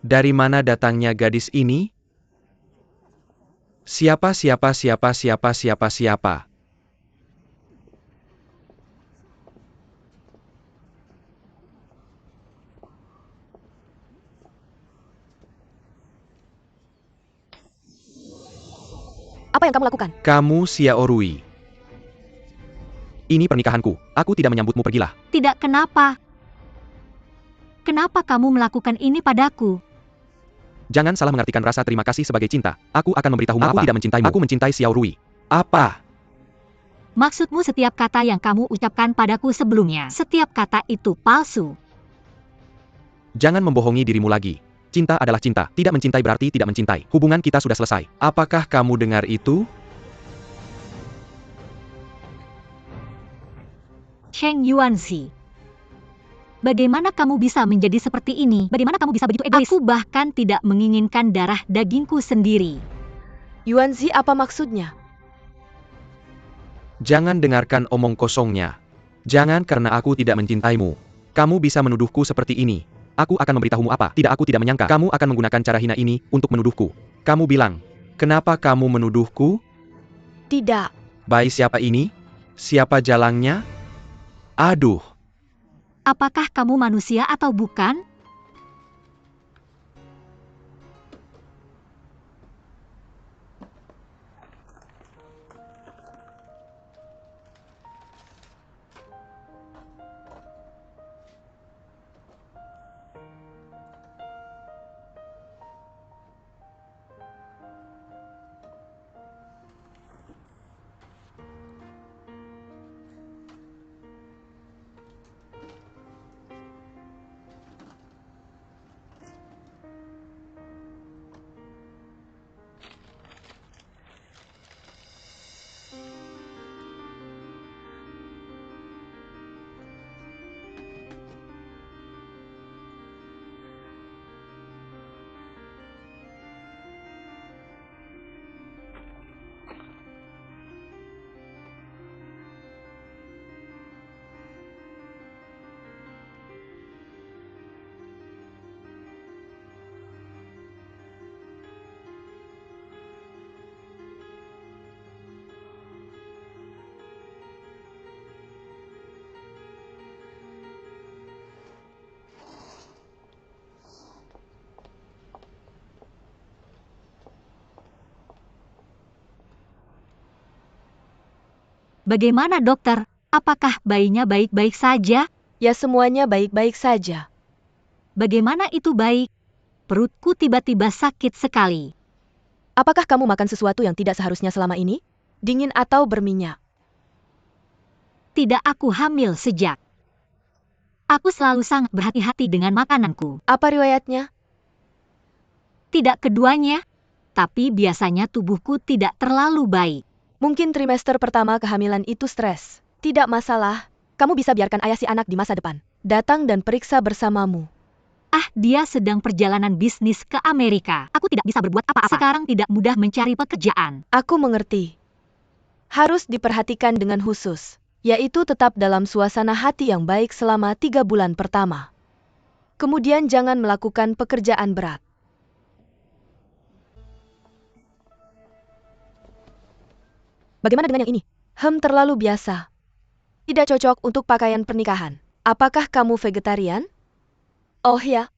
Dari mana datangnya gadis ini? Siapa? Apa yang kamu lakukan? Kamu Xiao Rui. Ini pernikahanku. Aku tidak menyambutmu, pergilah. Tidak, kenapa? Kenapa kamu melakukan ini padaku? Jangan salah mengartikan rasa terima kasih sebagai cinta. Aku akan memberitahumu aku tidak mencintaimu. Aku mencintai Xiao Rui. Apa? Maksudmu setiap kata yang kamu ucapkan padaku sebelumnya. Setiap kata itu palsu. Jangan membohongi dirimu lagi. Cinta adalah cinta. Tidak mencintai berarti tidak mencintai. Hubungan kita sudah selesai. Apakah kamu dengar itu? Cheng Yuanzi. Bagaimana kamu bisa menjadi seperti ini? Bagaimana kamu bisa begitu egois? Aku bahkan tidak menginginkan darah dagingku sendiri. Yuanzi, apa maksudnya? Jangan dengarkan omong kosongnya. Jangan karena aku tidak mencintaimu. Kamu bisa menuduhku seperti ini. Aku akan memberitahumu apa. Tidak, aku tidak menyangka. Kamu akan menggunakan cara hina ini untuk menuduhku. Kamu bilang, kenapa kamu menuduhku? Tidak. Bayi siapa ini? Siapa jalangnya? Aduh. Apakah kamu manusia atau bukan? Bagaimana dokter? Apakah bayinya baik-baik saja? Ya, semuanya baik-baik saja. Bagaimana itu baik? Perutku tiba-tiba sakit sekali. Apakah kamu makan sesuatu yang tidak seharusnya selama ini? Dingin atau berminyak? Tidak, aku hamil sejak. Aku selalu sangat berhati-hati dengan makananku. Apa riwayatnya? Tidak keduanya, tapi biasanya tubuhku tidak terlalu baik. Mungkin trimester pertama kehamilan itu stres. Tidak masalah. Kamu bisa biarkan ayah si anak di masa depan datang dan periksa bersamamu. Ah, dia sedang perjalanan bisnis ke Amerika. Aku tidak bisa berbuat apa-apa. Sekarang tidak mudah mencari pekerjaan. Aku mengerti. Harus diperhatikan dengan khusus, yaitu tetap dalam suasana hati yang baik selama 3 bulan pertama. Kemudian jangan melakukan pekerjaan berat. Bagaimana dengan yang ini? Terlalu biasa. Tidak cocok untuk pakaian pernikahan. Apakah kamu vegetarian? Oh ya.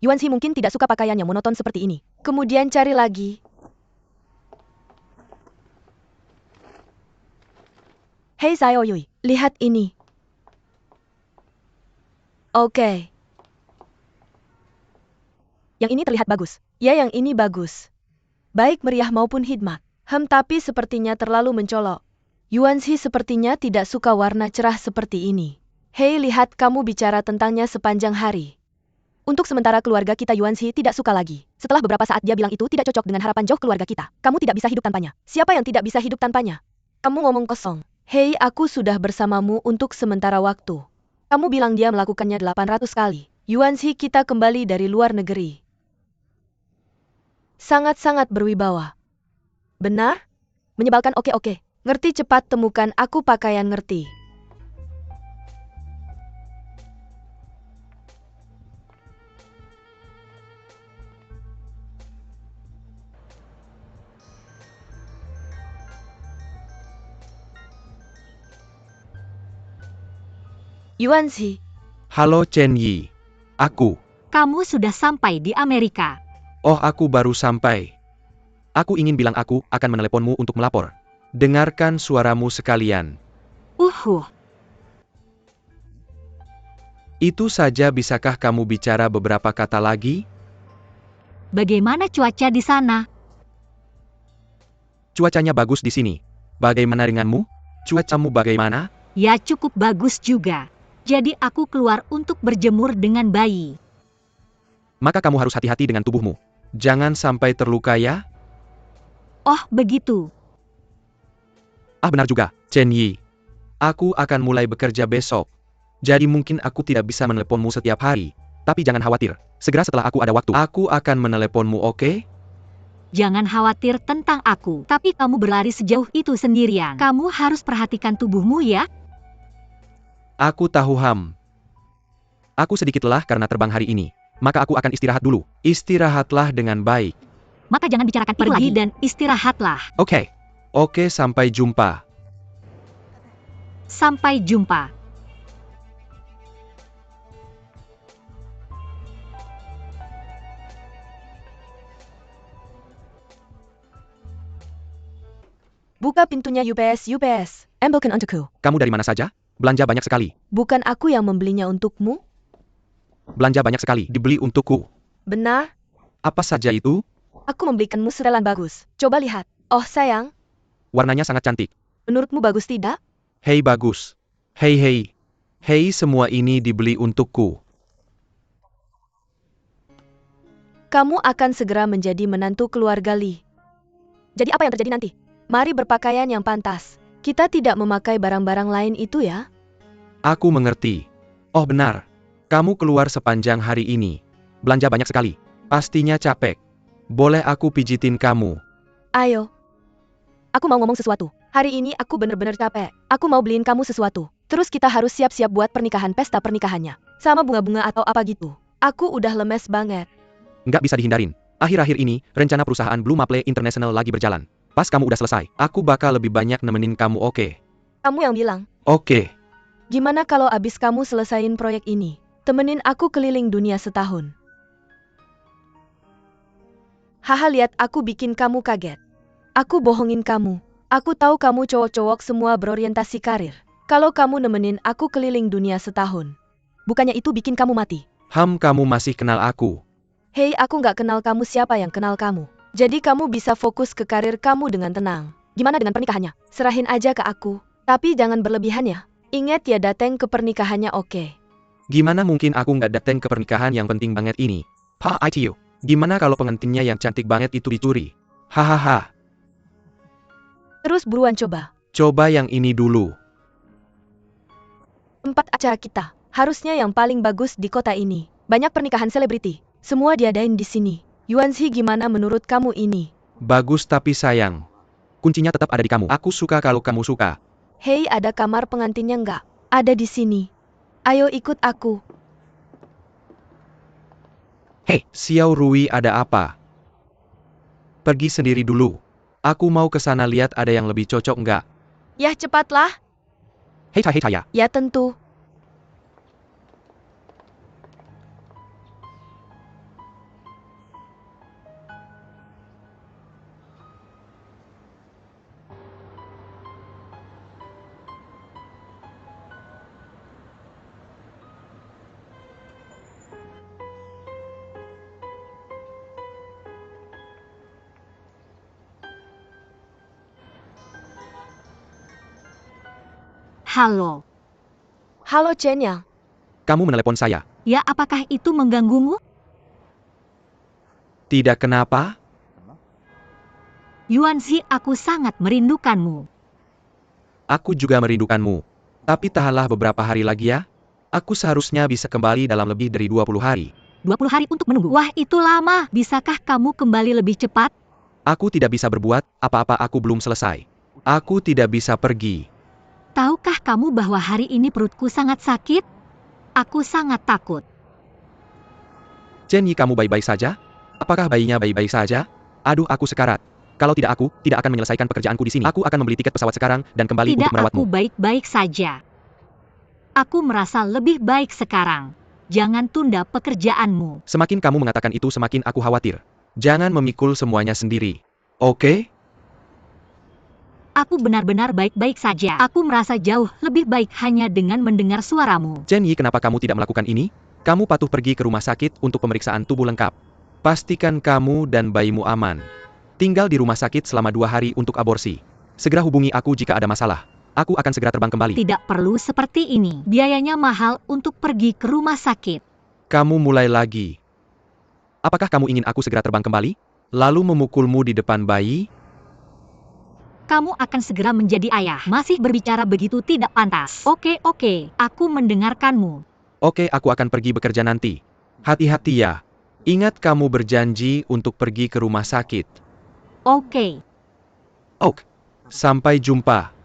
Yuanzi mungkin tidak suka pakaian yang monoton seperti ini. Kemudian cari lagi. Hei Xiao Yui, lihat ini. Oke. Yang ini terlihat bagus. Ya, yang ini bagus. Baik meriah maupun hikmat. Tapi sepertinya terlalu mencolok. Yuanzi sepertinya tidak suka warna cerah seperti ini. Hei, lihat, kamu bicara tentangnya sepanjang hari. Untuk sementara keluarga kita Yuanzi tidak suka lagi. Setelah beberapa saat dia bilang itu tidak cocok dengan harapan jauh keluarga kita. Kamu tidak bisa hidup tanpanya. Siapa yang tidak bisa hidup tanpanya? Kamu ngomong kosong. Hei, aku sudah bersamamu untuk sementara waktu. Kamu bilang dia melakukannya 800 kali. Yuanzi, kita kembali dari luar negeri. Sangat-sangat berwibawa. Benar? Menyebalkan. Oke. Ngerti, cepat temukan aku pakaian ngerti. Yuanzi, Halo Chen Yi. Aku. Kamu sudah sampai di Amerika. Oh, aku baru sampai. Aku ingin bilang aku akan meneleponmu untuk melapor. Dengarkan suaramu sekalian. Itu saja, bisakah kamu bicara beberapa kata lagi? Bagaimana cuaca di sana? Cuacanya bagus di sini. Bagaimana denganmu? Cuacamu bagaimana? Ya cukup bagus juga. Jadi aku keluar untuk berjemur dengan bayi. Maka kamu harus hati-hati dengan tubuhmu. Jangan sampai terluka ya. Oh, begitu. Ah, benar juga, Chen Yi. Aku akan mulai bekerja besok. Jadi mungkin aku tidak bisa meneleponmu setiap hari. Tapi jangan khawatir. Segera setelah aku ada waktu, aku akan meneleponmu, oke? Jangan khawatir tentang aku. Tapi kamu berlari sejauh itu sendirian. Kamu harus perhatikan tubuhmu ya. Aku tahu Ham. Aku sedikit lelah karena terbang hari ini. Maka aku akan istirahat dulu. Istirahatlah dengan baik. Maka jangan bicarakan itu lagi dan istirahatlah. Oke. Oke, sampai jumpa. Sampai jumpa. buka pintunya UPS. Ambilkan untukku. Kamu dari mana saja? Belanja banyak sekali. Bukan aku yang membelinya untukmu? Belanja banyak sekali, dibeli untukku. Benar? Apa saja itu? Aku membelikanmu setelan bagus. Coba lihat. Oh sayang, Warnanya sangat cantik. menurutmu bagus tidak? Hei, bagus. Hei, hei. Hei, semua ini dibeli untukku. Kamu akan segera menjadi menantu keluarga Li. Jadi apa yang terjadi nanti? Mari berpakaian yang pantas. Kita tidak memakai barang-barang lain itu ya. Aku mengerti. Oh benar. Kamu keluar sepanjang hari ini. Belanja banyak sekali. Pastinya capek. Boleh aku pijitin kamu? Ayo. Aku mau ngomong sesuatu. Hari ini aku bener-bener capek. Aku mau beliin kamu sesuatu. Terus kita harus siap-siap buat pernikahan, pesta pernikahannya. Sama bunga-bunga atau apa gitu. Aku udah lemes banget. Nggak bisa dihindarin. Akhir-akhir ini, rencana perusahaan Blue Maple International lagi berjalan. Pas kamu udah selesai, aku bakal lebih banyak nemenin kamu, oke? Kamu yang bilang. Oke. Gimana kalau abis kamu selesain proyek ini? Temenin aku keliling dunia setahun. Haha, lihat aku bikin kamu kaget. Aku bohongin kamu. Aku tahu kamu cowok-cowok semua berorientasi karir. Kalau kamu nemenin aku keliling dunia setahun. Bukannya itu bikin kamu mati. Ham, kamu masih kenal aku. Hei, aku nggak kenal kamu, siapa yang kenal kamu? Jadi kamu bisa fokus ke karir kamu dengan tenang. Gimana dengan pernikahannya? Serahin aja ke aku. Tapi jangan berlebihan ya. Ingat ya, dateng ke pernikahannya, oke? Gimana mungkin aku nggak dateng ke pernikahan yang penting banget ini? ITU. Gimana kalau pengantinnya yang cantik banget itu dicuri? Hahaha. Terus buruan coba. Coba yang ini dulu. Tempat acara kita. Harusnya yang paling bagus di kota ini. Banyak pernikahan selebriti. Semua diadain di sini. Yuanzi, gimana menurut kamu ini? Bagus tapi sayang. Kuncinya tetap ada di kamu. Aku suka kalau kamu suka. Hei, ada kamar pengantinnya nggak? Ada di sini. Ayo ikut aku. Hei, Xiao Rui, ada apa? Pergi sendiri dulu. Aku mau ke sana lihat ada yang lebih cocok nggak. Yah, cepatlah. Hei Cahaya. Ya tentu. Halo. Halo Chen Yang. Kamu menelepon saya. Ya, apakah itu mengganggumu? Tidak, kenapa? Yuanzi, aku sangat merindukanmu. Aku juga merindukanmu. Tapi tahanlah beberapa hari lagi ya. Aku seharusnya bisa kembali dalam lebih dari 20 hari. 20 hari untuk menunggu. Wah, itu lama. Bisakah kamu kembali lebih cepat? Aku tidak bisa berbuat apa-apa, aku belum selesai. Aku tidak bisa pergi. Tahukah kamu bahwa hari ini perutku sangat sakit? Aku sangat takut. Chen Yi, kamu baik-baik saja? Apakah bayinya baik-baik saja? Aduh, aku sekarat. Kalau tidak, aku tidak akan menyelesaikan pekerjaanku di sini. Aku akan membeli tiket pesawat sekarang dan kembali Tidak, untuk merawatmu. aku baik-baik saja. Aku merasa lebih baik sekarang. Jangan tunda pekerjaanmu. Semakin kamu mengatakan itu semakin aku khawatir. Jangan memikul semuanya sendiri. Oke? Aku benar-benar baik-baik saja. Aku merasa jauh lebih baik hanya dengan mendengar suaramu. Chen Yi, kenapa kamu tidak melakukan ini? Kamu patuh pergi ke rumah sakit untuk pemeriksaan tubuh lengkap. Pastikan kamu dan bayimu aman. Tinggal di rumah sakit selama 2 hari untuk aborsi. Segera hubungi aku jika ada masalah. Aku akan segera terbang kembali. Tidak perlu seperti ini. Biayanya mahal untuk pergi ke rumah sakit. Kamu mulai lagi. Apakah kamu ingin aku segera terbang kembali? Lalu memukulmu di depan bayi? Kamu akan segera menjadi ayah. Masih berbicara begitu tidak pantas. Oke, aku mendengarkanmu. Oke, aku akan pergi bekerja nanti. Hati-hati ya. Ingat kamu berjanji untuk pergi ke rumah sakit. Oke. Oke. Sampai jumpa.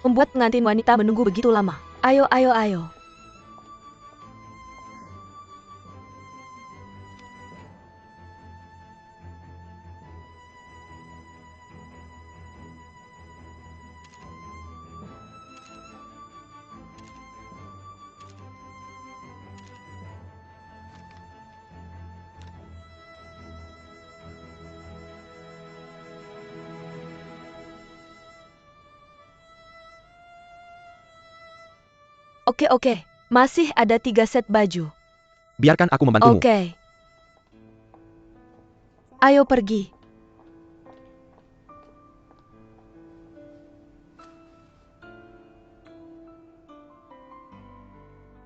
Membuat pengantin wanita menunggu begitu lama. Ayo, ayo, ayo. Oke. Masih ada 3 set baju. Biarkan aku membantumu. Oke. Ayo pergi.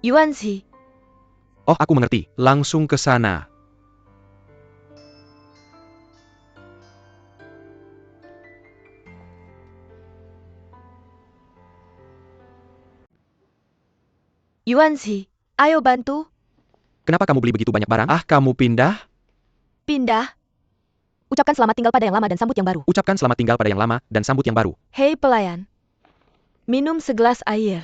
Yuanzi, Oh, aku mengerti. Langsung ke sana. Yuanzi, ayo bantu. Kenapa kamu beli begitu banyak barang? Ah, kamu pindah? Pindah. Ucapkan selamat tinggal pada yang lama dan sambut yang baru. Ucapkan selamat tinggal pada yang lama dan sambut yang baru. Hei pelayan. Minum segelas air.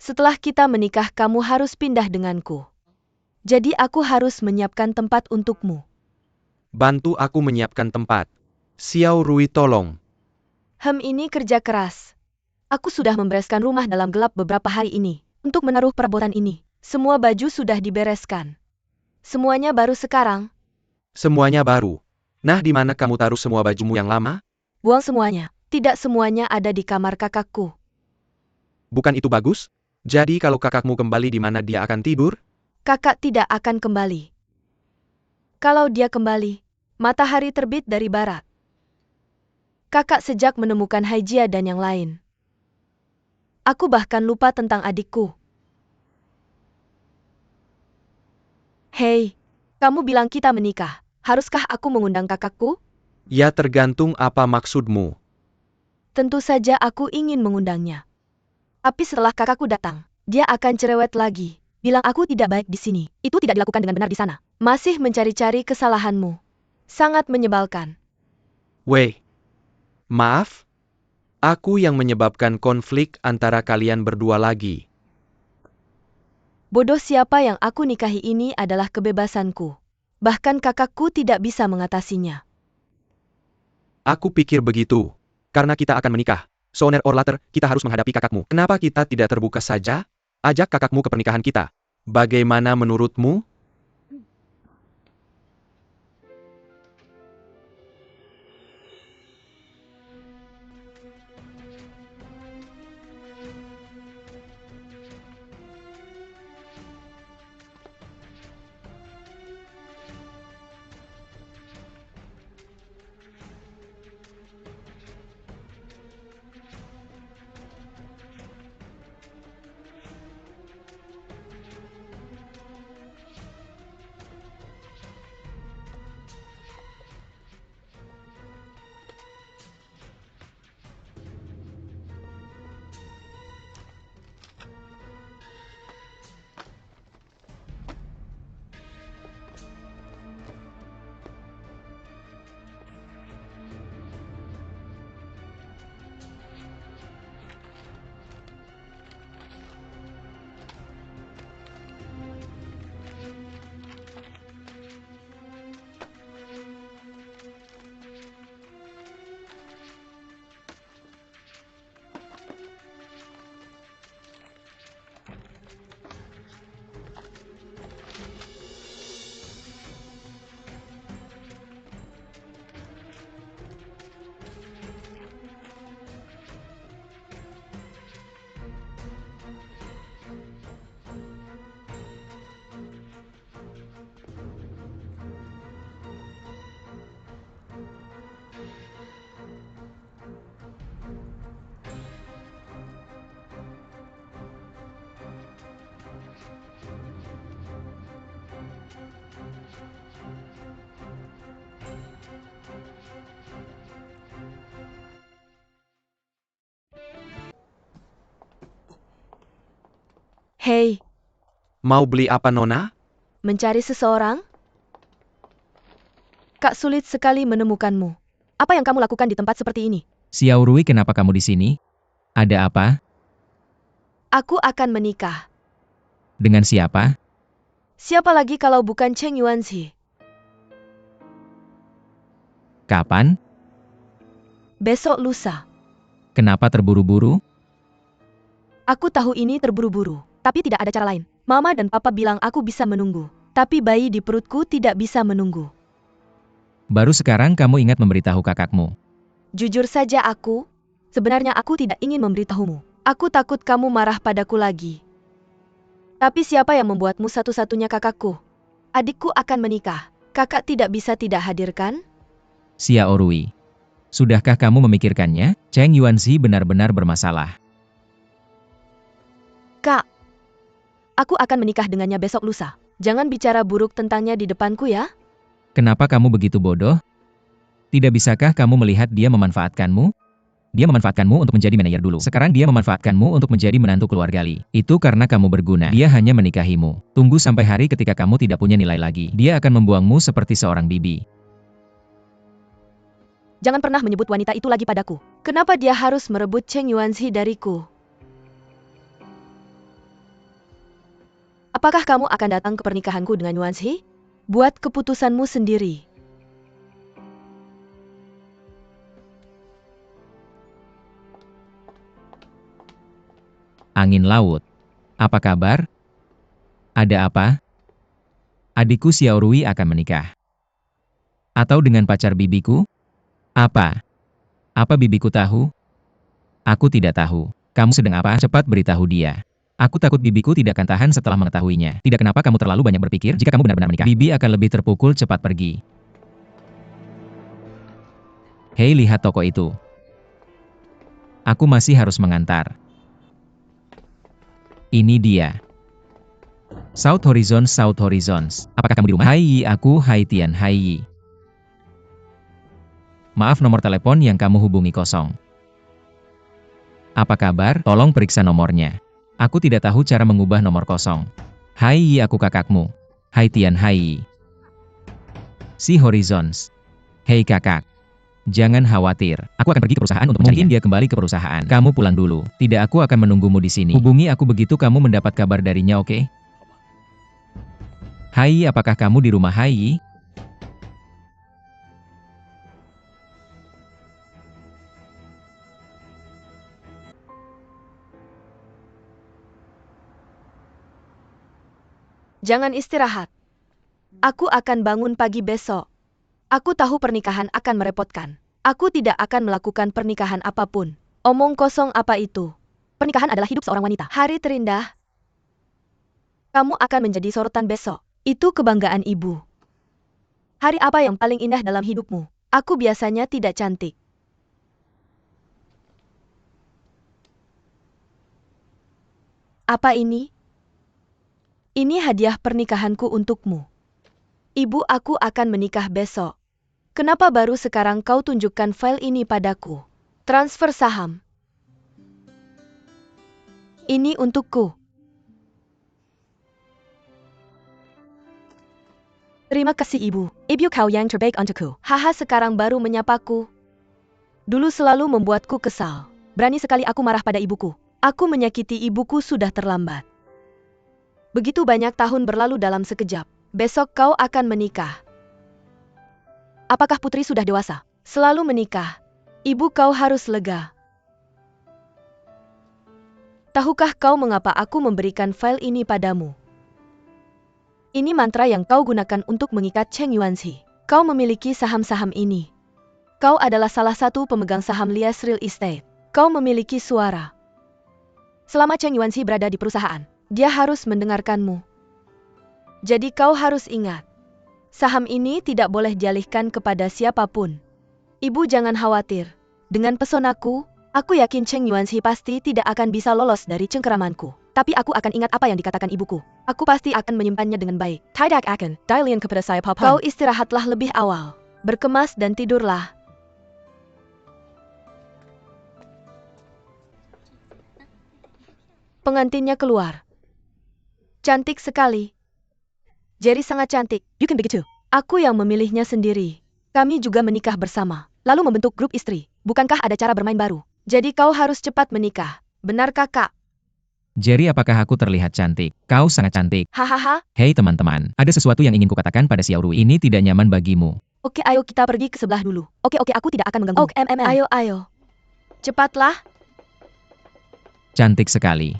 Setelah kita menikah kamu harus pindah denganku. Jadi aku harus menyiapkan tempat untukmu. Bantu aku menyiapkan tempat. Xiao Rui, tolong. Ini kerja keras. Aku sudah membereskan rumah dalam gelap beberapa hari ini. Untuk menaruh perabotan ini, semua baju sudah dibereskan. Semuanya baru sekarang. Semuanya baru. Nah, di mana kamu taruh semua bajumu yang lama? Buang semuanya. Tidak semuanya ada di kamar kakakku. Bukan itu bagus? Jadi kalau kakakmu kembali di mana dia akan tidur? Kakak tidak akan kembali. Kalau dia kembali, matahari terbit dari barat. Kakak sejak menemukan Haijia dan yang lain. Aku bahkan lupa tentang adikku. Hei, kamu bilang kita menikah. Haruskah aku mengundang kakakku? Ya, tergantung apa maksudmu. Tentu saja aku ingin mengundangnya. Tapi setelah kakakku datang, dia akan cerewet lagi. Bilang aku tidak baik di sini. Itu tidak dilakukan dengan benar di sana. Masih mencari-cari kesalahanmu. Sangat menyebalkan. Weh. Maaf? Aku yang menyebabkan konflik antara kalian berdua lagi. Bodoh, siapa yang aku nikahi ini adalah kebebasanku. Bahkan kakakku tidak bisa mengatasinya. Aku pikir begitu. Karena kita akan menikah. Sooner or later, kita harus menghadapi kakakmu. Kenapa kita tidak terbuka saja? Ajak kakakmu ke pernikahan kita. Bagaimana menurutmu? Hei, Mau beli apa Nona? mencari seseorang? Kak sulit sekali menemukanmu. Apa yang kamu lakukan di tempat seperti ini? Xiao Rui, kenapa kamu di sini? Ada apa? Aku akan menikah. Dengan siapa? Siapa lagi kalau bukan Cheng Yuanzi? Kapan? Besok lusa. Kenapa terburu-buru? Aku tahu ini terburu-buru, tapi tidak ada cara lain. Mama dan papa bilang aku bisa menunggu, tapi bayi di perutku tidak bisa menunggu. Baru sekarang kamu ingat memberitahu kakakmu. Jujur saja sebenarnya aku tidak ingin memberitahumu. Aku takut kamu marah padaku lagi. Tapi siapa yang membuatmu satu-satunya kakakku? Adikku akan menikah. Kakak tidak bisa tidak hadirkan? Xiao Rui. Sudahkah kamu memikirkannya? Cheng Yuanzi benar-benar bermasalah. Kak, aku akan menikah dengannya besok lusa. Jangan bicara buruk tentangnya di depanku ya. Kenapa kamu begitu bodoh? Tidak bisakah kamu melihat dia memanfaatkanmu? Dia memanfaatkanmu untuk menjadi manajer dulu. Sekarang dia memanfaatkanmu untuk menjadi menantu keluarga Li. Itu karena kamu berguna. Dia hanya menikahimu. Tunggu sampai hari ketika kamu tidak punya nilai lagi. Dia akan membuangmu seperti seorang bibi. Jangan pernah menyebut wanita itu lagi padaku. Kenapa dia harus merebut Cheng Yuanzi dariku? Apakah kamu akan datang ke pernikahanku dengan Yuanzi? Buat keputusanmu sendiri. Angin laut. Apa kabar? Ada apa? Adikku Xiao Rui akan menikah. Atau dengan pacar bibiku? Apa? Apa bibiku tahu? Aku tidak tahu. Kamu sedang apa? Cepat beritahu dia. Aku takut bibiku tidak akan tahan setelah mengetahuinya. Tidak, kenapa kamu terlalu banyak berpikir? Jika kamu benar-benar menikah, bibi akan lebih terpukul. Cepat pergi. Hei, lihat toko itu. Aku masih harus mengantar. Ini dia. South Horizons, South Horizons. Apakah kamu di rumah? Hai, aku Hai Tian Hai. Maaf, nomor telepon yang kamu hubungi kosong. Apa kabar? Tolong periksa nomornya. Aku tidak tahu cara mengubah nomor kosong. Hai, aku kakakmu. Hai Tian Hai. Si Horizons. Hei kakak. Jangan khawatir. Aku akan pergi ke perusahaan untuk mencarinya. Mungkin dia kembali ke perusahaan. Kamu pulang dulu. Tidak, aku akan menunggumu di sini. Hubungi aku begitu kamu mendapat kabar darinya, oke? Hai, apakah kamu di rumah? Hai? Jangan istirahat. Aku akan bangun pagi besok. Aku tahu pernikahan akan merepotkan. Aku tidak akan melakukan pernikahan apapun. Omong kosong apa itu? Pernikahan adalah hidup seorang wanita. Hari terindah. Kamu akan menjadi sorotan besok. Itu kebanggaan ibu. Hari apa yang paling indah dalam hidupmu? Aku biasanya tidak cantik. Apa ini? Ini hadiah pernikahanku untukmu. Ibu, aku akan menikah besok. Kenapa baru sekarang kau tunjukkan file ini padaku? Transfer saham. Ini untukku. Terima kasih ibu. Ibu kau yang terbaik untukku. Haha, sekarang baru menyapaku. Dulu selalu membuatku kesal. Berani sekali aku marah pada ibuku. Aku menyakiti ibuku sudah terlambat. Begitu banyak tahun berlalu dalam sekejap. Besok kau akan menikah. Apakah putri sudah dewasa? Selalu menikah. Ibu, kau harus lega. Tahukah kau mengapa aku memberikan file ini padamu? Ini mantra yang kau gunakan untuk mengikat Cheng Yuanzi. Kau memiliki saham-saham ini. Kau adalah salah satu pemegang saham Lias Real Estate. Kau memiliki suara. Selama Cheng Yuanzi berada di perusahaan, dia harus mendengarkanmu. Jadi kau harus ingat, saham ini tidak boleh dialihkan kepada siapapun. Ibu, jangan khawatir. Dengan pesonaku, aku yakin Cheng Yuanzi pasti tidak akan bisa lolos dari cengkeramanku. Tapi aku akan ingat apa yang dikatakan ibuku. Aku pasti akan menyimpannya dengan baik. Tidak akan dialihkan kepada saya, Papa. Kau istirahatlah lebih awal. Berkemas dan tidurlah. Pengantinnya keluar. Cantik sekali. Jerry sangat cantik. You can begitu. Aku yang memilihnya sendiri. Kami juga menikah bersama, lalu membentuk grup istri. Bukankah ada cara bermain baru? Jadi kau harus cepat menikah. Benar kakak? Jerry, apakah aku terlihat cantik? Kau sangat cantik. Hahaha. Hei teman-teman, ada sesuatu yang ingin kukatakan pada Xiao Rui. Ini tidak nyaman bagimu. Oke, ayo kita pergi ke sebelah dulu. Oke, aku tidak akan mengganggu. Oke, ayo. Cepatlah. Cantik sekali.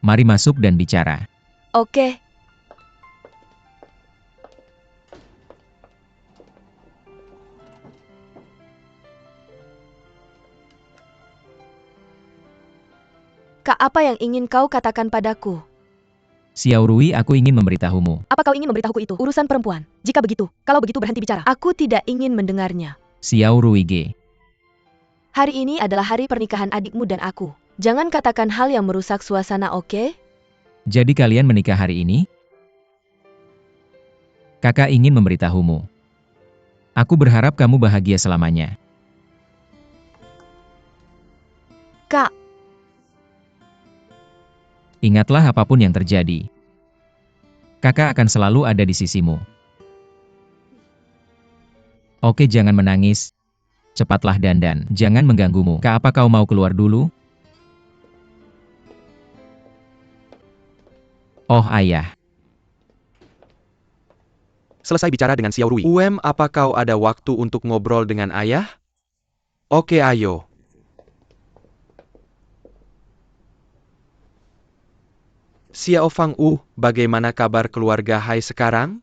Mari masuk dan bicara. Oke. Kak, apa yang ingin kau katakan padaku? Xiao Rui, aku ingin memberitahumu. Apa kau ingin memberitahuku itu? Urusan perempuan. Jika begitu, kalau begitu berhenti bicara. Aku tidak ingin mendengarnya. Xiao Rui G. Hari ini adalah hari pernikahan adikmu dan aku. Jangan katakan hal yang merusak suasana, oke? Jadi kalian menikah hari ini? Kakak ingin memberitahumu. Aku berharap kamu bahagia selamanya. Kak, Ingatlah apapun yang terjadi. Kakak akan selalu ada di sisimu. Oke, jangan menangis. Cepatlah dandan, jangan mengganggumu. Kak, apa kau mau keluar dulu? Oh ayah. Selesai bicara dengan Xiao Rui. Apa kau ada waktu untuk ngobrol dengan ayah? Oke, ayo. Xiao Fang, bagaimana kabar keluarga Hai sekarang?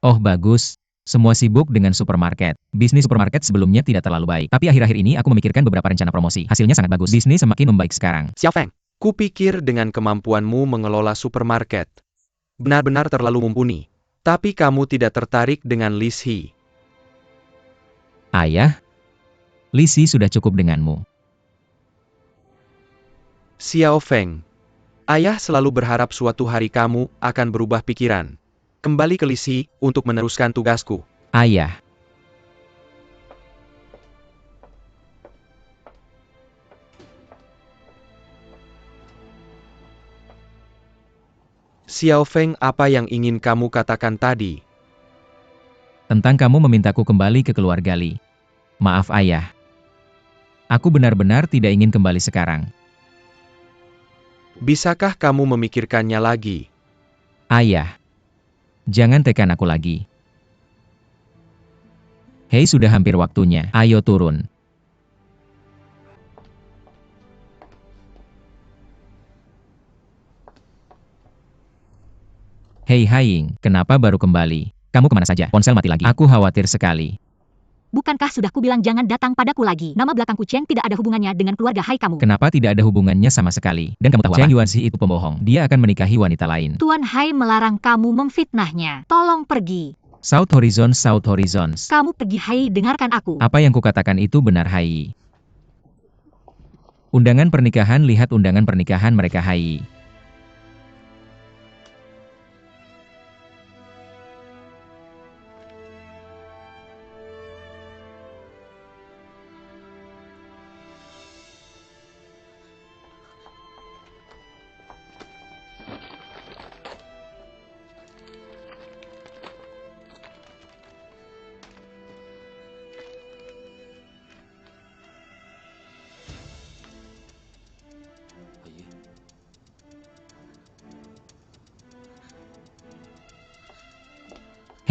Oh bagus. Semua sibuk dengan supermarket. Bisnis supermarket sebelumnya tidak terlalu baik. Tapi akhir-akhir ini aku memikirkan beberapa rencana promosi. Hasilnya sangat bagus. Bisnis semakin membaik sekarang. Xiao Feng, kupikir dengan kemampuanmu mengelola supermarket, benar-benar terlalu mumpuni. Tapi kamu tidak tertarik dengan Li Xi. Ayah, Li Xi sudah cukup denganmu. Xiao Feng, ayah selalu berharap suatu hari kamu akan berubah pikiran. Kembali ke Li Xi untuk meneruskan tugasku. Ayah. Xiao Feng, apa yang ingin kamu katakan tadi? Tentang kamu memintaku kembali ke keluarga Li. Maaf ayah. Aku benar-benar tidak ingin kembali sekarang. Bisakah kamu memikirkannya lagi? Ayah. Jangan tekan aku lagi. Hei, sudah hampir waktunya. Ayo turun. Hei Haiying, kenapa baru kembali? Kamu kemana saja? Ponsel mati lagi. Aku khawatir sekali. Bukankah sudah kubilang jangan datang padaku lagi? Nama belakangku Cheng tidak ada hubungannya dengan keluarga Hai kamu. Kenapa tidak ada hubungannya sama sekali? Dan kamu tahu Cheng Yuanxi itu pembohong. Dia akan menikahi wanita lain. Tuan Hai melarang kamu memfitnahnya. Tolong pergi. South Horizon, South Horizons. Kamu pergi Hai, dengarkan aku. Apa yang kukatakan itu benar Hai. Undangan pernikahan, lihat undangan pernikahan mereka Hai.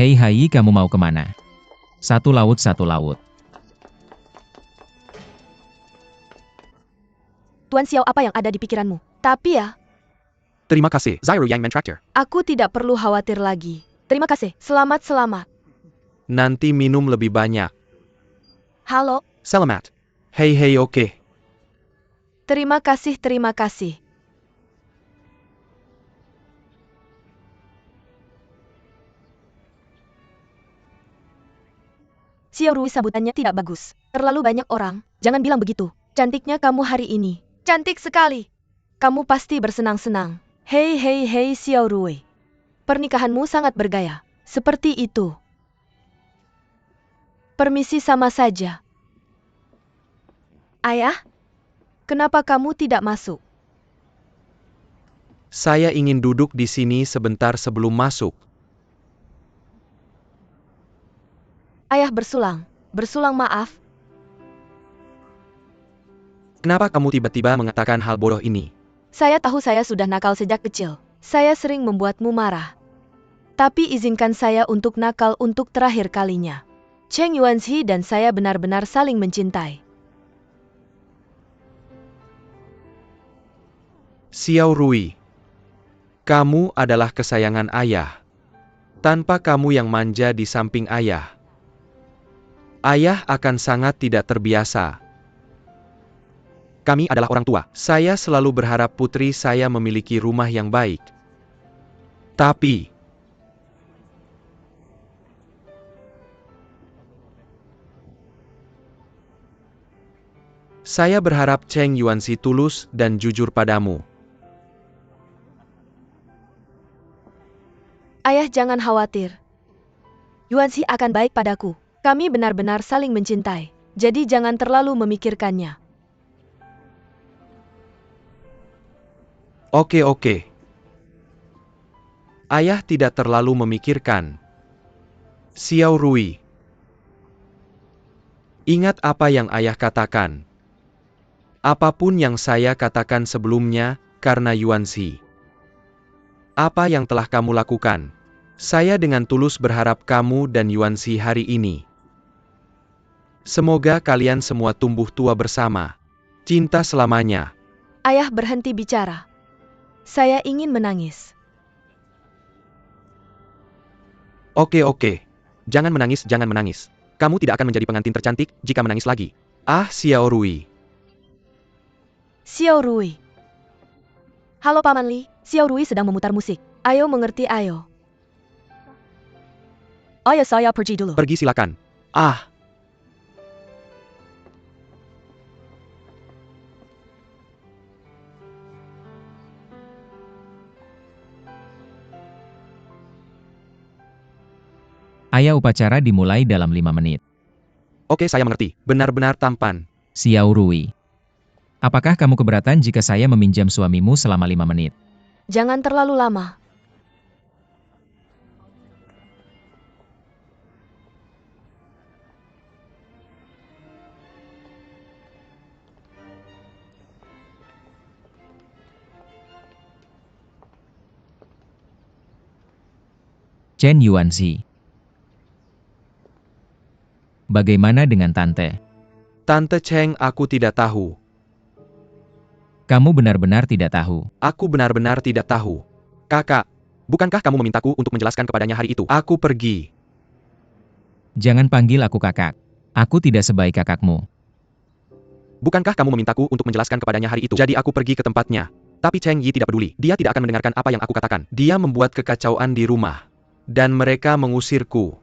Hei Hai, kamu mau kemana? Satu laut, satu laut. Tuan Xiao, apa yang ada di pikiranmu? Tapi ya, Terima kasih, Zyro Yang Mantractor. aku tidak perlu khawatir lagi. Terima kasih. Selamat. Nanti minum lebih banyak. Halo, Selamat. Hei, oke. terima kasih. Xiao Rui, sambutannya tidak bagus. Terlalu banyak orang. Jangan bilang begitu. Cantiknya kamu hari ini. Cantik sekali. Kamu pasti bersenang-senang. Hei Xiao Rui. Pernikahanmu sangat bergaya. Seperti itu. Permisi, sama saja. Ayah, kenapa kamu tidak masuk? Saya ingin duduk di sini sebentar sebelum masuk. Ayah bersulang maaf. Kenapa kamu tiba-tiba mengatakan hal bodoh ini? Saya tahu saya sudah nakal sejak kecil. Saya sering membuatmu marah. Tapi izinkan saya untuk nakal untuk terakhir kalinya. Cheng Yuanzi dan saya benar-benar saling mencintai. Xiao Rui, kamu adalah kesayangan ayah. Tanpa kamu yang manja di samping ayah, ayah akan sangat tidak terbiasa. Kami adalah orang tua. Saya selalu berharap putri saya memiliki rumah yang baik. Tapi saya berharap Cheng Yuanzi tulus dan jujur padamu. Ayah jangan khawatir. Yuanzi akan baik padaku. Kami benar-benar saling mencintai. Jadi jangan terlalu memikirkannya. Oke. Ayah tidak terlalu memikirkan. Xiao Rui, ingat apa yang ayah katakan. Apapun yang saya katakan sebelumnya, karena Yuanzi. Apa yang telah kamu lakukan? Saya dengan tulus berharap kamu dan Yuanzi hari ini. Semoga kalian semua tumbuh tua bersama. Cinta selamanya. Ayah berhenti bicara. Saya ingin menangis. Oke. Jangan menangis. Kamu tidak akan menjadi pengantin tercantik jika menangis lagi. Ah, Xiao Rui. Xiao Rui. Halo Paman Li, Xiao Rui sedang memutar musik. Ayo mengerti ayo. Ayah saya pergi dulu. Pergi silakan. Ah. Ayah, upacara dimulai dalam 5 menit. Oke, saya mengerti. Benar-benar tampan. Xiao Rui. Apakah kamu keberatan jika saya meminjam suamimu selama 5 menit? Jangan terlalu lama. Chen Yuanzi. Bagaimana dengan Tante? Tante Cheng, aku tidak tahu. Kamu benar-benar tidak tahu. Aku benar-benar tidak tahu. Kakak, bukankah kamu memintaku untuk menjelaskan kepadanya hari itu? Aku pergi. Jangan panggil aku kakak. Aku tidak sebaik kakakmu. Bukankah kamu memintaku untuk menjelaskan kepadanya hari itu? Jadi aku pergi ke tempatnya. Tapi Cheng Yi tidak peduli. Dia tidak akan mendengarkan apa yang aku katakan. Dia membuat kekacauan di rumah. Dan mereka mengusirku.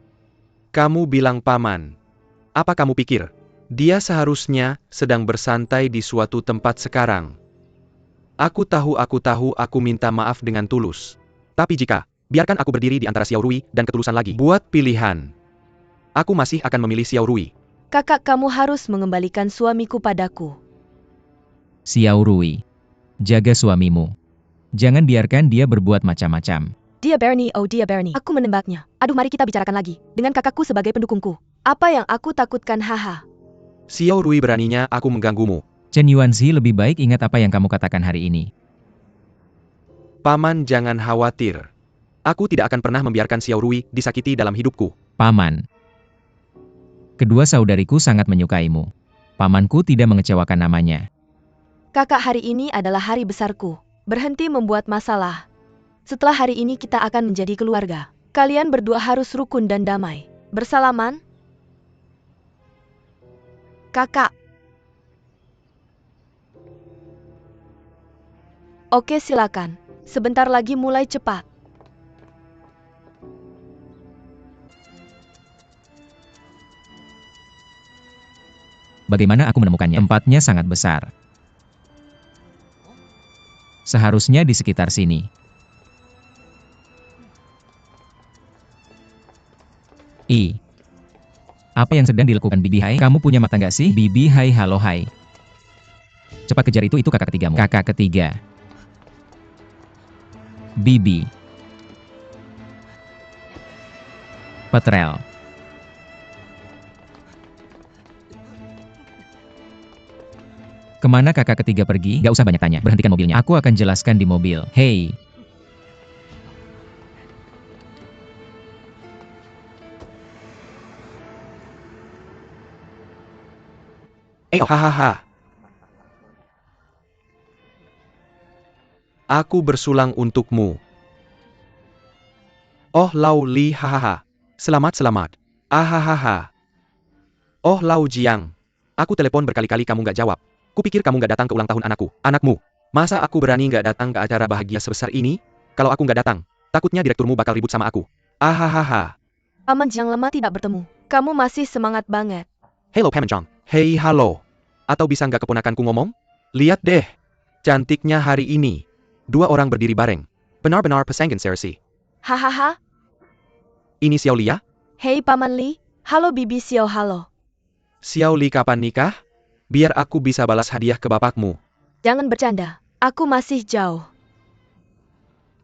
Kamu bilang paman. Apa kamu pikir? Dia seharusnya sedang bersantai di suatu tempat sekarang. Aku tahu, aku minta maaf dengan tulus. Tapi jika, biarkan aku berdiri di antara Xiao Rui dan ketulusan lagi. Buat pilihan. Aku masih akan memilih Xiao Rui. Kakak, kamu harus mengembalikan suamiku padaku. Xiao Rui. Jaga suamimu. Jangan biarkan dia berbuat macam-macam. Dia Bernie, oh dia Bernie. Aku menembaknya. Aduh, mari kita bicarakan lagi. Dengan kakakku sebagai pendukungku. Apa yang aku takutkan, haha. Xiao Rui, beraninya aku mengganggumu. Chen Yuanzi, lebih baik ingat apa yang kamu katakan hari ini. Paman, jangan khawatir. Aku tidak akan pernah membiarkan Xiao Rui disakiti dalam hidupku. Paman. Kedua saudariku sangat menyukaimu. Pamanku tidak mengecewakan namanya. Kakak, hari ini adalah hari besarku. Berhenti membuat masalah. Setelah hari ini kita akan menjadi keluarga. Kalian berdua harus rukun dan damai. Bersalaman? Kakak. Oke, silakan. Sebentar lagi mulai cepat. Bagaimana aku menemukannya? Tempatnya sangat besar. Seharusnya di sekitar sini. Apa yang sedang dilakukan Bibi Hai? Kamu punya mata nggak sih? Bibi Hai, halo Hai. Cepat kejar itu kakak ketigamu. Kakak ketiga. Bibi. Petrel. Kemana kakak ketiga pergi? Gak usah banyak tanya, berhentikan mobilnya. Aku akan jelaskan di mobil. Hei. Hahaha. Aku bersulang untukmu. Oh Lau Li, hahaha. Selamat. Ahahaha. Oh Lau Jiang. Aku telepon berkali-kali kamu gak jawab. Kupikir kamu gak datang ke ulang tahun anakmu. Masa aku berani gak datang ke acara bahagia sebesar ini? Kalau aku gak datang, takutnya direkturmu bakal ribut sama aku. Ahahaha. Paman Jiang lama tidak bertemu. Kamu masih semangat banget. Hello Paman Jiang. Hei halo. Atau bisa nggak keponakanku ngomong? Lihat deh. Cantiknya hari ini. Dua orang berdiri bareng. Benar-benar pasangan serasi. Hahaha. Ini Xiao Li ya? Hei Paman Li. Halo Bibi Xiao halo. Xiao Li kapan nikah? Biar aku bisa balas hadiah ke bapakmu. Jangan bercanda. Aku masih jauh.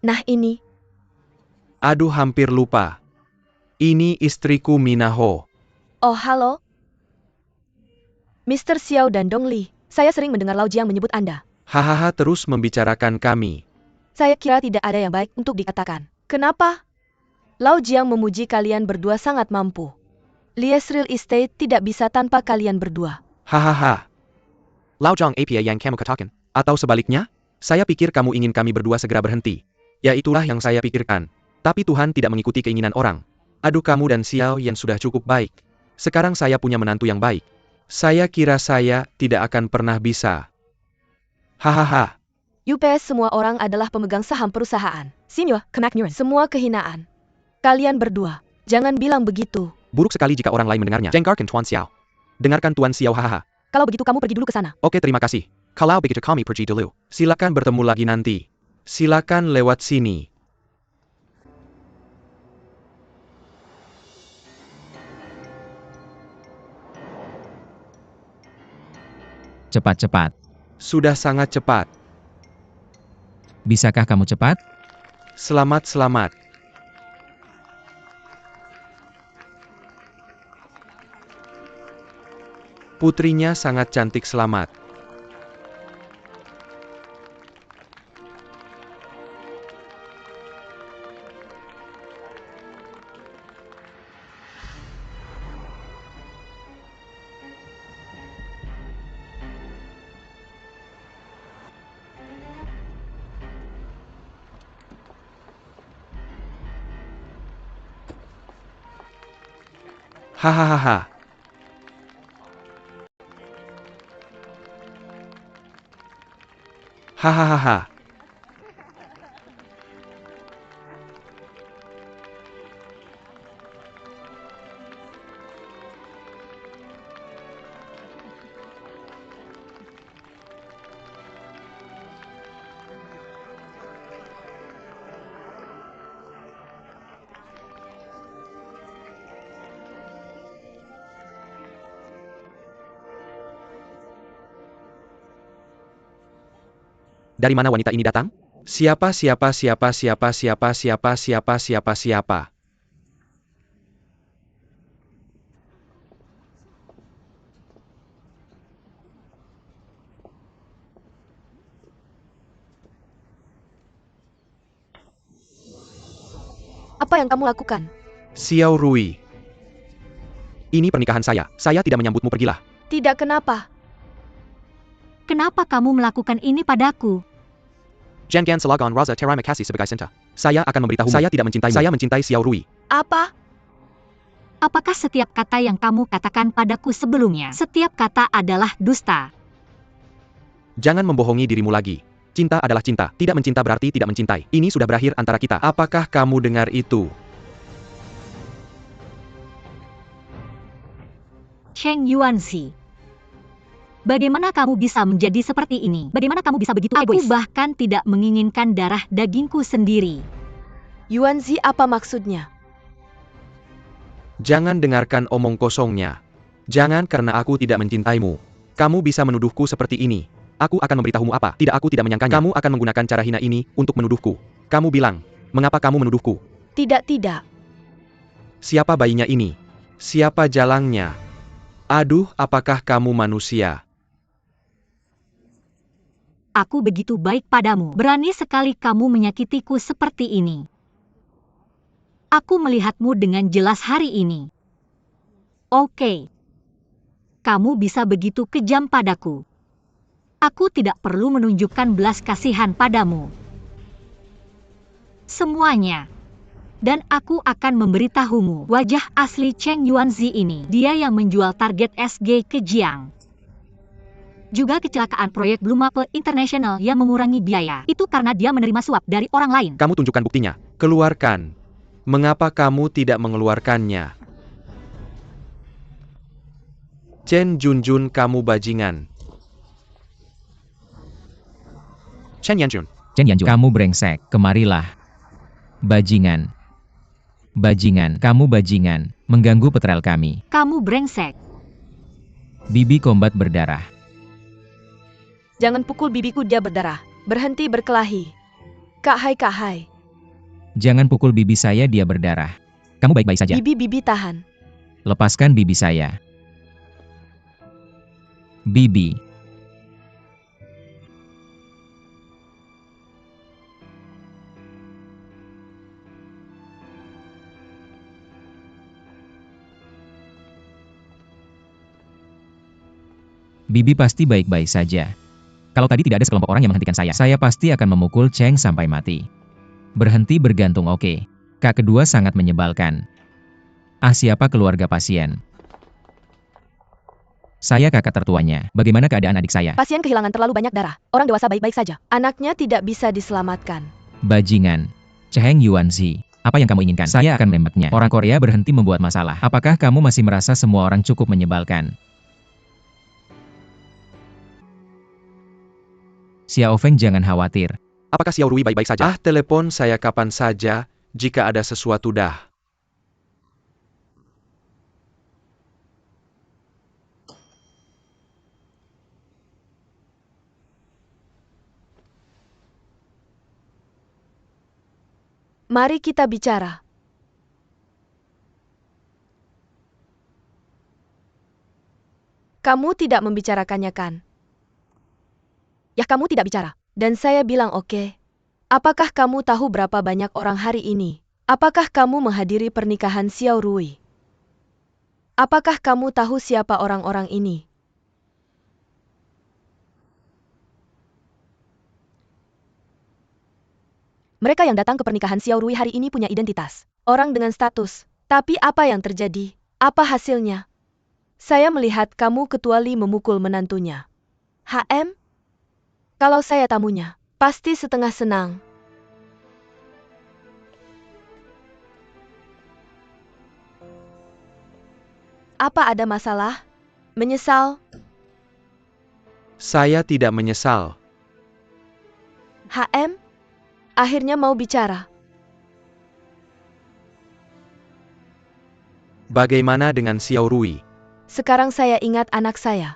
Nah ini. Aduh hampir lupa. Ini istriku Minaho. Oh halo. Mr. Xiao dan Dong Li. Saya sering mendengar Lau Jiang menyebut Anda. Hahaha terus membicarakan kami. Saya kira tidak ada yang baik untuk dikatakan. Kenapa? Lau Jiang memuji kalian berdua sangat mampu. Lies Real Estate tidak bisa tanpa kalian berdua. Hahaha. Lau Jiang apa yang kamu katakan? Atau sebaliknya? Saya pikir kamu ingin kami berdua segera berhenti. Ya itulah yang saya pikirkan. Tapi Tuhan tidak mengikuti keinginan orang. Aduh kamu dan Xiao yang sudah cukup baik. Sekarang saya punya menantu yang baik. Saya kira saya tidak akan pernah bisa. Hahaha. UPS semua orang adalah pemegang saham perusahaan. Senior, kemakmuran. Semua kehinaan. Kalian berdua. Jangan bilang begitu. Buruk sekali jika orang lain mendengarnya. Jengkarkan Tuan Xiao. Dengarkan Tuan Xiao hahaha. Kalau begitu kamu pergi dulu ke sana. Oke terima kasih. Kalau begitu kami pergi dulu. Silakan bertemu lagi nanti. Silakan lewat sini. Cepat-cepat. Sudah sangat cepat. Bisakah kamu cepat? Selamat. Putrinya sangat cantik selamat. Hahaha. Hahaha. Dari mana wanita ini datang? Siapa? Apa yang kamu lakukan? Xiao Rui. Ini pernikahan saya. Saya tidak menyambutmu, pergilah. Tidak kenapa. Kenapa kamu melakukan ini padaku? Jangan Salagon Raza terima kasih sebagai cinta. Saya akan memberitahu. Saya tidak mencintaimu. Saya mencintai Xiao Rui. Apa? Apakah setiap kata yang kamu katakan padaku sebelumnya, setiap kata adalah dusta? Jangan membohongi dirimu lagi. Cinta adalah cinta. Tidak mencinta berarti tidak mencintai. Ini sudah berakhir antara kita. Apakah kamu dengar itu? Cheng Yuanxi. Bagaimana kamu bisa menjadi seperti ini? Bagaimana kamu bisa begitu egois? Aku bahkan tidak menginginkan darah dagingku sendiri. Yuanzi apa maksudnya? Jangan dengarkan omong kosongnya. Jangan karena aku tidak mencintaimu. Kamu bisa menuduhku seperti ini. Aku akan memberitahumu apa. Tidak, aku tidak menyangkanya. Kamu akan menggunakan cara hina ini untuk menuduhku. Kamu bilang, mengapa kamu menuduhku? Tidak, tidak. Siapa bayinya ini? Siapa jalangnya? Aduh, apakah kamu manusia? Aku begitu baik padamu. Berani sekali kamu menyakitiku seperti ini. Aku melihatmu dengan jelas hari ini. Oke. Kamu bisa begitu kejam padaku. Aku tidak perlu menunjukkan belas kasihan padamu. Semuanya. Dan aku akan memberitahumu wajah asli Cheng Yuanzi ini. Dia yang menjual target SG ke Jiang. Juga kecelakaan proyek Blue Maple International yang mengurangi biaya. Itu karena dia menerima suap dari orang lain. Kamu tunjukkan buktinya. Keluarkan. Mengapa kamu tidak mengeluarkannya? Chen Junjun, kamu bajingan. Chen Yanjun. Chen Yanjun, kamu brengsek, kemarilah. Bajingan. Bajingan, kamu bajingan, mengganggu petrel kami. Kamu brengsek. Bibi Kombat berdarah. Jangan pukul bibiku, dia berdarah. Berhenti berkelahi. Kak Hai. Jangan pukul bibi saya, dia berdarah. Kamu baik-baik saja. Bibi tahan. Lepaskan bibi saya. Bibi. Bibi pasti baik-baik saja. Kalau tadi tidak ada sekelompok orang yang menghentikan saya pasti akan memukul Cheng sampai mati. Berhenti bergantung, oke. Kak kedua sangat menyebalkan. Ah, siapa keluarga pasien? Saya kakak tertuanya. Bagaimana keadaan adik saya? Pasien kehilangan terlalu banyak darah. Orang dewasa baik-baik saja. Anaknya tidak bisa diselamatkan. Bajingan. Cheng Yuanzi. Apa yang kamu inginkan? Saya akan menembaknya. Orang Korea berhenti membuat masalah. Apakah kamu masih merasa semua orang cukup menyebalkan? Xiao Feng, jangan khawatir. Apakah Xiao Rui baik-baik saja? Ah, telepon saya kapan saja, jika ada sesuatu dah. Mari kita bicara. Kamu tidak membicarakannya kan? Ya, kamu tidak bicara. Dan saya bilang oke. Apakah kamu tahu berapa banyak orang hari ini? Apakah kamu menghadiri pernikahan Xiao Rui? Apakah kamu tahu siapa orang-orang ini? Mereka yang datang ke pernikahan Xiao Rui hari ini punya identitas. Orang dengan status. Tapi apa yang terjadi? Apa hasilnya? Saya melihat kamu kecuali memukul menantunya. HM? Kalau saya tamunya, pasti setengah senang. Apa ada masalah? Menyesal? Saya tidak menyesal. HM? Akhirnya mau bicara. Bagaimana dengan Xiao Rui? Sekarang saya ingat anak saya.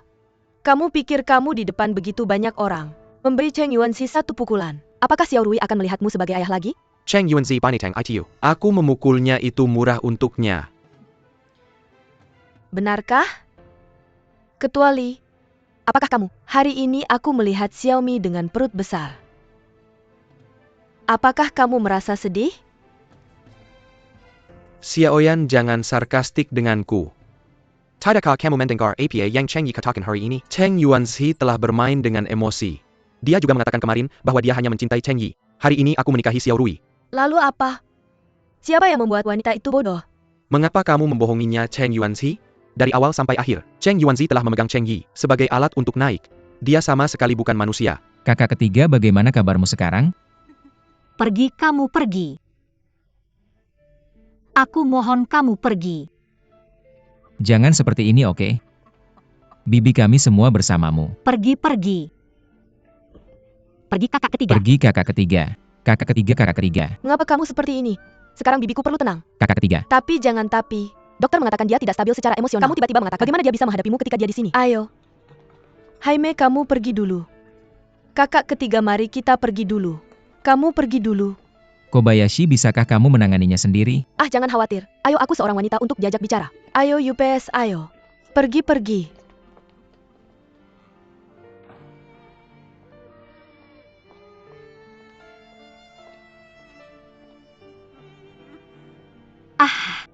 Kamu pikir kamu di depan begitu banyak orang, memberi Cheng Yuanzi satu pukulan. Apakah Xiao Rui akan melihatmu sebagai ayah lagi? Cheng Yuanzi Panitang ITU. Aku memukulnya, itu murah untuknya. Benarkah? Kecuali, apakah kamu? Hari ini aku melihat Xiaomi dengan perut besar. Apakah kamu merasa sedih? Xiaoyan, jangan sarkastik denganku. Tidakkah kamu mendengar apa yang Cheng Yi katakan hari ini? Cheng Yuanzi telah bermain dengan emosi. Dia juga mengatakan kemarin bahwa dia hanya mencintai Cheng Yi. Hari ini aku menikahi Xiao Rui. Lalu apa? Siapa yang membuat wanita itu bodoh? Mengapa kamu membohonginya, Cheng Yuanzi? Dari awal sampai akhir, Cheng Yuanzi telah memegang Cheng Yi sebagai alat untuk naik. Dia sama sekali bukan manusia. Kakak ketiga, bagaimana kabarmu sekarang? Pergi kamu pergi. Aku mohon kamu pergi. Jangan seperti ini, oke? Bibi kami semua bersamamu. Pergi. Pergi kakak ketiga. Pergi kakak ketiga. Kakak ketiga. Mengapa kamu seperti ini? Sekarang bibiku perlu tenang. Kakak ketiga. Tapi jangan tapi. Dokter mengatakan dia tidak stabil secara emosional. Kamu tiba-tiba mengatakan bagaimana dia bisa menghadapimu ketika dia di sini? Ayo. Jaime, kamu pergi dulu. Kakak ketiga, mari kita pergi dulu. Kamu pergi dulu. Kobayashi, bisakah kamu menanganinya sendiri? Ah, jangan khawatir. Ayo, aku seorang wanita untuk diajak bicara. Ayo UPS, ayo. Pergi-pergi. Ah,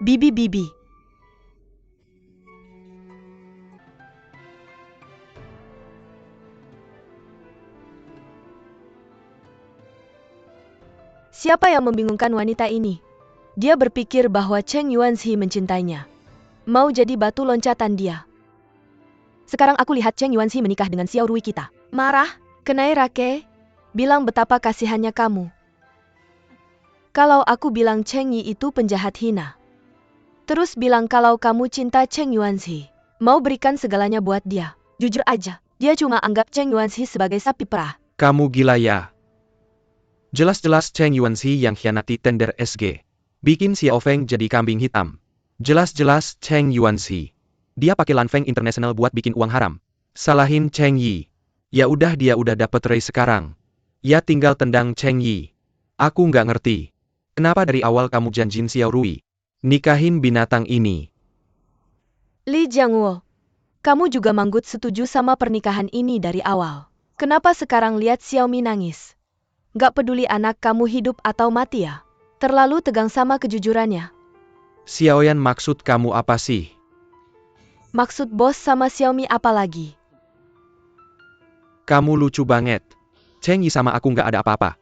Bibi. Siapa yang membingungkan wanita ini? Dia berpikir bahwa Cheng Yuanzi mencintainya. Mau jadi batu loncatan dia. Sekarang aku lihat Cheng Yuanzi menikah dengan Xiao Rui kita. Marah? Kenai Rake? Bilang betapa kasihannya kamu. Kalau aku bilang Cheng Yi itu penjahat hina. Terus bilang kalau kamu cinta Cheng Yuanzi. Mau berikan segalanya buat dia. Jujur aja, dia cuma anggap Cheng Yuanzi sebagai sapi perah. Kamu gila ya? Jelas-jelas Cheng Yuanzi yang khianati tender SG. Bikin Xiao Feng jadi kambing hitam. Jelas-jelas Cheng Yuanzi. Dia pakai Lanfeng International buat bikin uang haram. Salahin Cheng Yi. Ya udah, dia udah dapet Ray sekarang. Ya tinggal tendang Cheng Yi. Aku nggak ngerti. Kenapa dari awal kamu janjin Xiao Rui? Nikahin binatang ini. Li Jiangwo, kamu juga manggut setuju sama pernikahan ini dari awal. Kenapa sekarang lihat Xiaomi nangis? Gak peduli anak kamu hidup atau mati ya? Terlalu tegang sama kejujurannya. Xiaoyan, maksud kamu apa sih? Maksud bos sama Xiaomi apa lagi? Kamu lucu banget. Cheng Yi sama aku nggak ada apa-apa.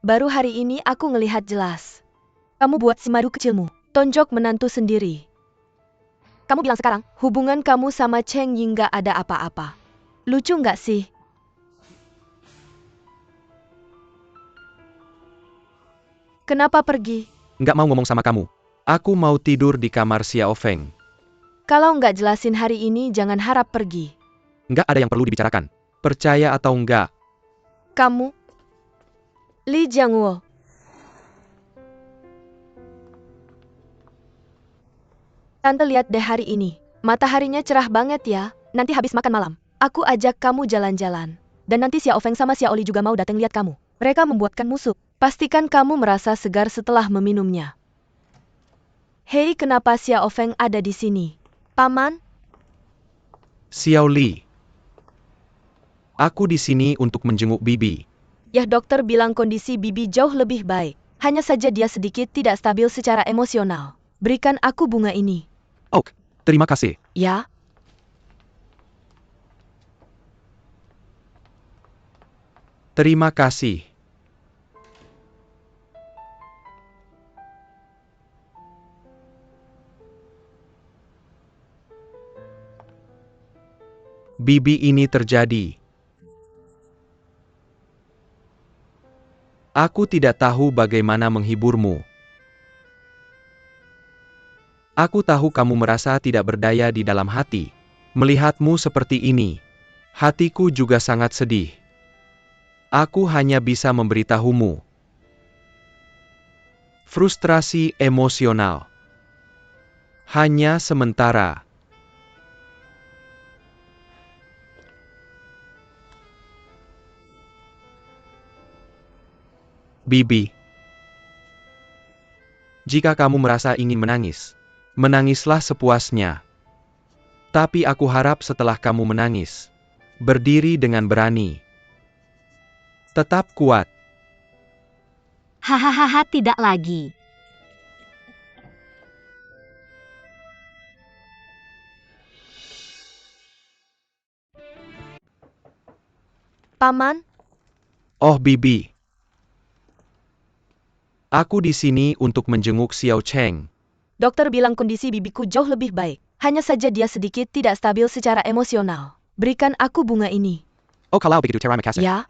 Baru hari ini aku ngelihat jelas. Kamu buat si madu kecilmu, tonjok menantu sendiri. Kamu bilang sekarang, hubungan kamu sama Cheng Yi nggak ada apa-apa. Lucu nggak sih? Kenapa pergi? Nggak mau ngomong sama kamu. Aku mau tidur di kamar Xiao Feng. Kalau nggak jelasin hari ini jangan harap pergi. Nggak ada yang perlu dibicarakan. Percaya atau enggak? Kamu? Li Jiangwo. Tante lihat deh hari ini. Mataharinya cerah banget ya. Nanti habis makan malam, aku ajak kamu jalan-jalan. Dan nanti Xiao Feng sama Xiao Li juga mau datang lihat kamu. Mereka membuatkan musuh. Pastikan kamu merasa segar setelah meminumnya. Hei, kenapa Xiao Feng ada di sini? Paman? Xiao Li. Aku di sini untuk menjenguk Bibi. Ya, dokter bilang kondisi Bibi jauh lebih baik. Hanya saja dia sedikit tidak stabil secara emosional. Berikan aku bunga ini. Oh, terima kasih. Ya? Terima kasih. Bibi, ini terjadi. Aku tidak tahu bagaimana menghiburmu. Aku tahu kamu merasa tidak berdaya di dalam hati. Melihatmu seperti ini, hatiku juga sangat sedih. Aku hanya bisa memberitahumu. Frustrasi emosional. Hanya sementara. Bibi. Jika kamu merasa ingin menangis, menangislah sepuasnya. Tapi aku harap setelah kamu menangis, berdiri dengan berani. Tetap kuat. hahaha, tidak lagi. Paman? Oh Bibi. Aku di sini untuk menjenguk Xiao Cheng. Dokter bilang kondisi bibiku jauh lebih baik. Hanya saja dia sedikit tidak stabil secara emosional. Berikan aku bunga ini. Oh, kalau begitu terima kasih. Ya?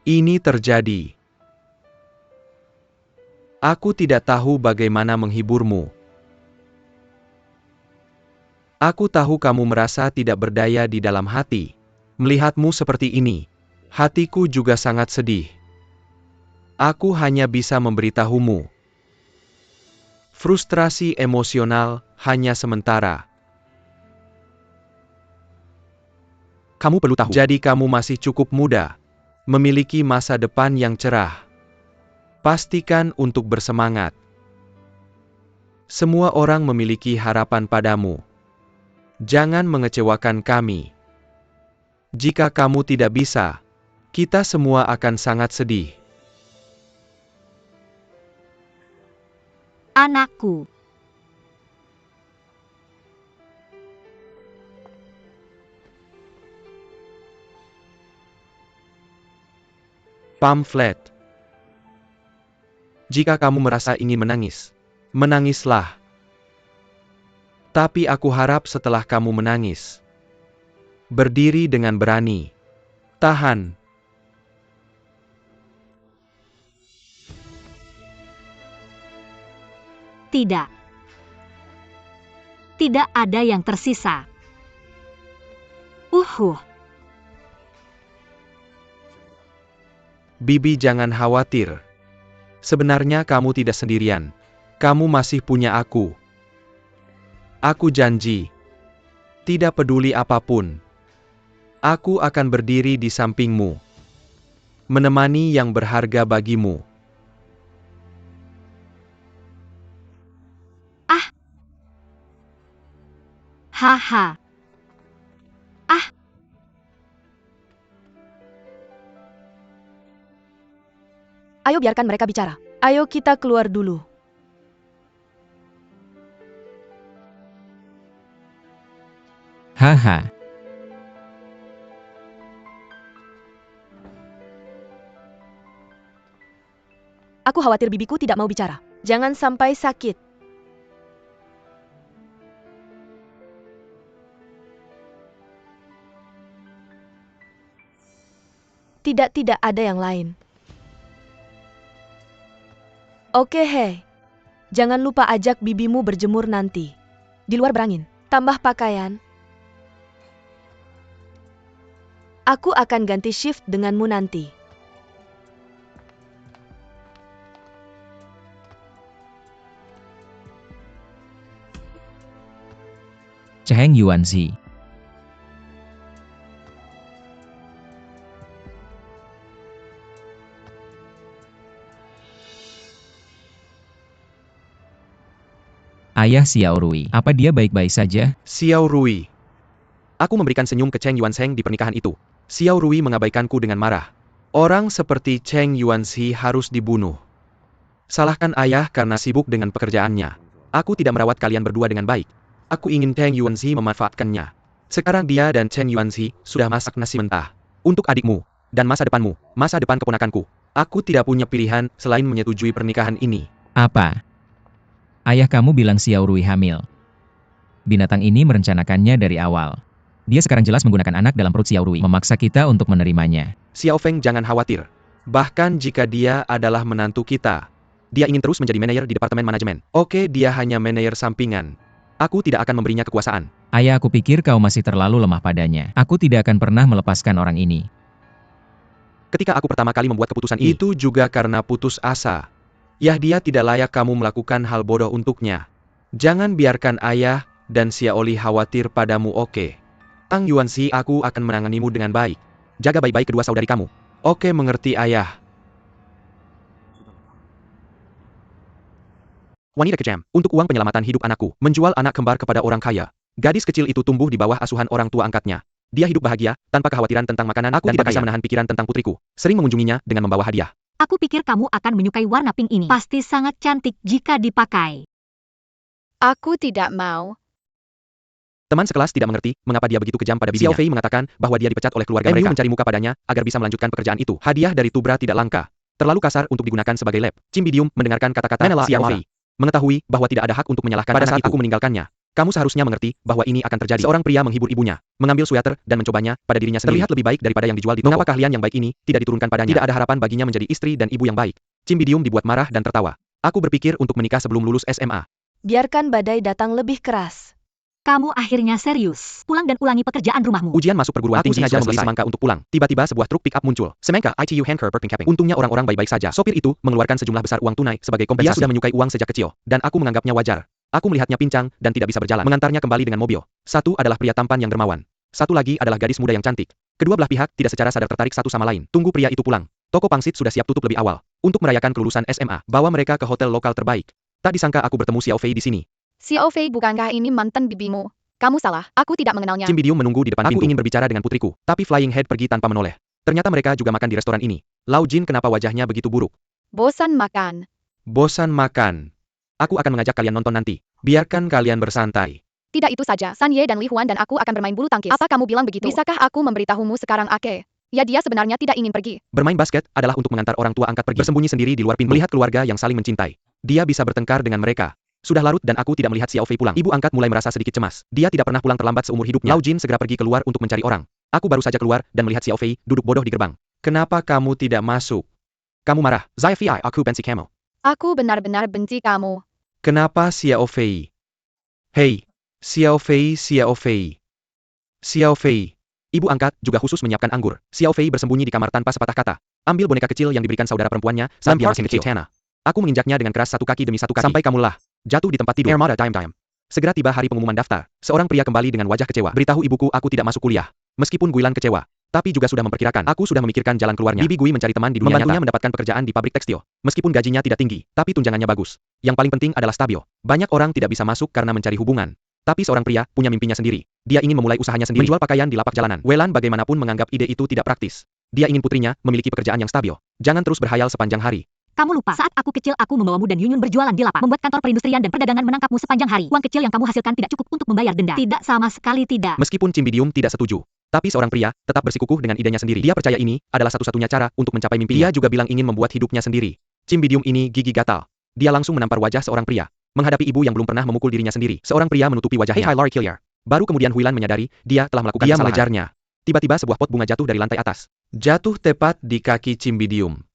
ini terjadi. Aku tidak tahu bagaimana menghiburmu. Aku tahu kamu merasa tidak berdaya di dalam hati. Melihatmu seperti ini, hatiku juga sangat sedih. Aku hanya bisa memberitahumu. Frustrasi emosional hanya sementara. Kamu perlu tahu. Jadi kamu masih cukup muda, memiliki masa depan yang cerah. Pastikan untuk bersemangat. Semua orang memiliki harapan padamu. Jangan mengecewakan kami. Jika kamu tidak bisa, kita semua akan sangat sedih. Anakku. Pamflet. Jika kamu merasa ingin menangis, menangislah. Tapi aku harap setelah kamu menangis, berdiri dengan berani. Tahan. Tidak. Tidak ada yang tersisa. Bibi, jangan khawatir. Sebenarnya kamu tidak sendirian. Kamu masih punya aku. Aku janji. Tidak peduli apapun, aku akan berdiri di sampingmu. Menemani yang berharga bagimu. Haha. Ayo biarkan mereka bicara. Ayo kita keluar dulu. Haha. Aku khawatir bibiku tidak mau bicara. Jangan sampai sakit. Tidak ada yang lain. Oke, hei. Jangan lupa ajak bibimu berjemur nanti. Di luar berangin. Tambah pakaian. Aku akan ganti shift denganmu nanti. Cheng Yuanzi. Ayah Xiao Rui, apa dia baik-baik saja? Xiao Rui. Aku memberikan senyum ke Cheng Yuanzheng di pernikahan itu. Xiao Rui mengabaikanku dengan marah. Orang seperti Cheng Yuanzi harus dibunuh. Salahkan ayah karena sibuk dengan pekerjaannya. Aku tidak merawat kalian berdua dengan baik. Aku ingin Cheng Yuanzi memanfaatkannya. Sekarang dia dan Cheng Yuanzi sudah masak nasi mentah. Untuk adikmu, dan masa depanmu, masa depan keponakanku. Aku tidak punya pilihan selain menyetujui pernikahan ini. Apa? Ayah kamu bilang Xiao Rui hamil. Binatang ini merencanakannya dari awal. Dia sekarang jelas menggunakan anak dalam perut Xiao Rui, memaksa kita untuk menerimanya. Xiao Feng, jangan khawatir. Bahkan jika dia adalah menantu kita, dia ingin terus menjadi manajer di departemen manajemen. Oke, dia hanya manajer sampingan. Aku tidak akan memberinya kekuasaan. Ayah, aku pikir kau masih terlalu lemah padanya. Aku tidak akan pernah melepaskan orang ini. Ketika aku pertama kali membuat keputusan ini, itu juga karena putus asa. Dia tidak layak kamu melakukan hal bodoh untuknya. Jangan biarkan ayah dan Xiaoli khawatir padamu, oke? Tang Yuanzi, aku akan menanganimu dengan baik. Jaga baik-baik kedua saudari kamu. Oke, mengerti ayah. Wanita kejam, untuk uang penyelamatan hidup anakku, menjual anak kembar kepada orang kaya. Gadis kecil itu tumbuh di bawah asuhan orang tua angkatnya. Dia hidup bahagia, tanpa kekhawatiran tentang makanan, aku tidak bisa menahan pikiran tentang putriku. Sering mengunjunginya dengan membawa hadiah. Aku pikir kamu akan menyukai warna pink ini. Pasti sangat cantik jika dipakai. Aku tidak mau. Teman sekelas tidak mengerti mengapa dia begitu kejam pada bibinya. Xiao Fei mengatakan bahwa dia dipecat oleh keluarga mereka. Mencari muka padanya agar bisa melanjutkan pekerjaan itu. Hadiah dari Tubra tidak langka. Terlalu kasar untuk digunakan sebagai lab. Cimbidium mendengarkan kata-kata Xiao Fei. Mengetahui bahwa tidak ada hak untuk menyalahkan pada saat aku meninggalkannya. Kamu seharusnya mengerti bahwa ini akan terjadi. Seorang pria menghibur ibunya, mengambil sweater dan mencobanya pada dirinya sendiri. Terlihat lebih baik daripada yang dijual di toko. Mengapa keahlian yang baik ini tidak diturunkan padanya? Tidak ada harapan baginya menjadi istri dan ibu yang baik. Cim Bidium dibuat marah dan tertawa. Aku berpikir untuk menikah sebelum lulus SMA. Biarkan badai datang lebih keras. Kamu akhirnya serius. Pulang dan ulangi pekerjaan rumahmu. Ujian masuk perguruan tinggi sudah membeli semangka untuk pulang. Tiba-tiba sebuah truk pick up muncul. Semangka ITU Hanker Perking. Untungnya orang-orang baik-baik saja. Sopir itu mengeluarkan sejumlah besar uang tunai sebagai kompensasi. Dia sudah menyukai uang sejak kecil, dan aku menganggapnya wajar. Aku melihatnya pincang dan tidak bisa berjalan. Mengantarnya kembali dengan mobil. Satu adalah pria tampan yang dermawan. Satu lagi adalah gadis muda yang cantik. Kedua belah pihak tidak secara sadar tertarik satu sama lain. Tunggu pria itu pulang. Toko pangsit sudah siap tutup lebih awal. Untuk merayakan kelulusan SMA, bawa mereka ke hotel lokal terbaik. Tak disangka aku bertemu Xiao Fei di sini. Xiao Fei, bukankah ini mantan bibimu? Kamu salah, aku tidak mengenalnya. Cim Bidium menunggu di depan pintu. Aku ingin berbicara dengan putriku, tapi Flying Head pergi tanpa menoleh. Ternyata mereka juga makan di restoran ini. Lau Jin, kenapa wajahnya begitu buruk? Bosan makan. Bosan makan. Aku akan mengajak kalian nonton nanti. Biarkan kalian bersantai. Tidak itu saja, San Ye dan Li Huan dan aku akan bermain bulu tangkis. Apa kamu bilang begitu? Bisakah aku memberitahumu sekarang, Ake? Ya, dia sebenarnya tidak ingin pergi. Bermain basket adalah untuk mengantar orang tua angkat pergi. Bersembunyi sendiri di luar pintu. Melihat keluarga yang saling mencintai. Dia bisa bertengkar dengan mereka. Sudah larut dan aku tidak melihat Xiao Fei pulang. Ibu angkat mulai merasa sedikit cemas. Dia tidak pernah pulang terlambat seumur hidupnya. Lau Jin segera pergi keluar untuk mencari orang. Aku baru saja keluar dan melihat Xiao Fei duduk bodoh di gerbang. Kenapa kamu tidak masuk? Kamu marah. Zai Fei, aku benci kamu. Aku benar-benar benci kamu. Kenapa Xiao Fei? Hei, Xiao Fei, Xiao Fei. Xiao Fei. Ibu angkat juga khusus menyiapkan anggur. Xiao Fei bersembunyi di kamar tanpa sepatah kata. Ambil boneka kecil yang diberikan saudara perempuannya saat dia masih kecil. Aku menginjaknya dengan keras satu kaki demi satu kaki. Sampai kamu lelah. Jatuh di tempat tidur. Armada time. Segera tiba hari pengumuman daftar. Seorang pria kembali dengan wajah kecewa. Beritahu ibuku aku tidak masuk kuliah. Meskipun Guilan kecewa, tapi juga sudah memperkirakan. Aku sudah memikirkan jalan keluarnya. Bibi Gui mencari teman di dunia membantunya nyata. Mendapatkan pekerjaan di pabrik tekstil. Meskipun gajinya tidak tinggi, tapi tunjangannya bagus. Yang paling penting adalah stabil. Banyak orang tidak bisa masuk karena mencari hubungan. Tapi seorang pria punya mimpinya sendiri. Dia ingin memulai usahanya sendiri. Menjual pakaian di lapak jalanan. Welan bagaimanapun menganggap ide itu tidak praktis. Dia ingin putrinya memiliki pekerjaan yang stabil. Jangan terus berhayal sepanjang hari. Kamu lupa, saat aku kecil aku membawamu dan Yunyun berjualan di lapak, membuat kantor perindustrian dan perdagangan menangkapmu sepanjang hari. Uang kecil yang kamu hasilkan tidak cukup untuk membayar denda. Tidak, sama sekali tidak. Meskipun Cim Bidium tidak setuju, tapi seorang pria tetap bersikukuh dengan idenya sendiri. Dia percaya ini adalah satu-satunya cara untuk mencapai mimpi. Dia juga bilang ingin membuat hidupnya sendiri. Cim Bidium ini gigi gatal. Dia langsung menampar wajah seorang pria. Menghadapi ibu yang belum pernah memukul dirinya sendiri. Seorang pria menutupi wajahnya. Hey, Larry Killier. Baru kemudian Huilan menyadari dia telah melakukan kesalahan. Dia mengejarnya. Tiba-tiba sebuah pot bunga jatuh dari lantai atas. Jatuh tepat di kaki Cim Bidium.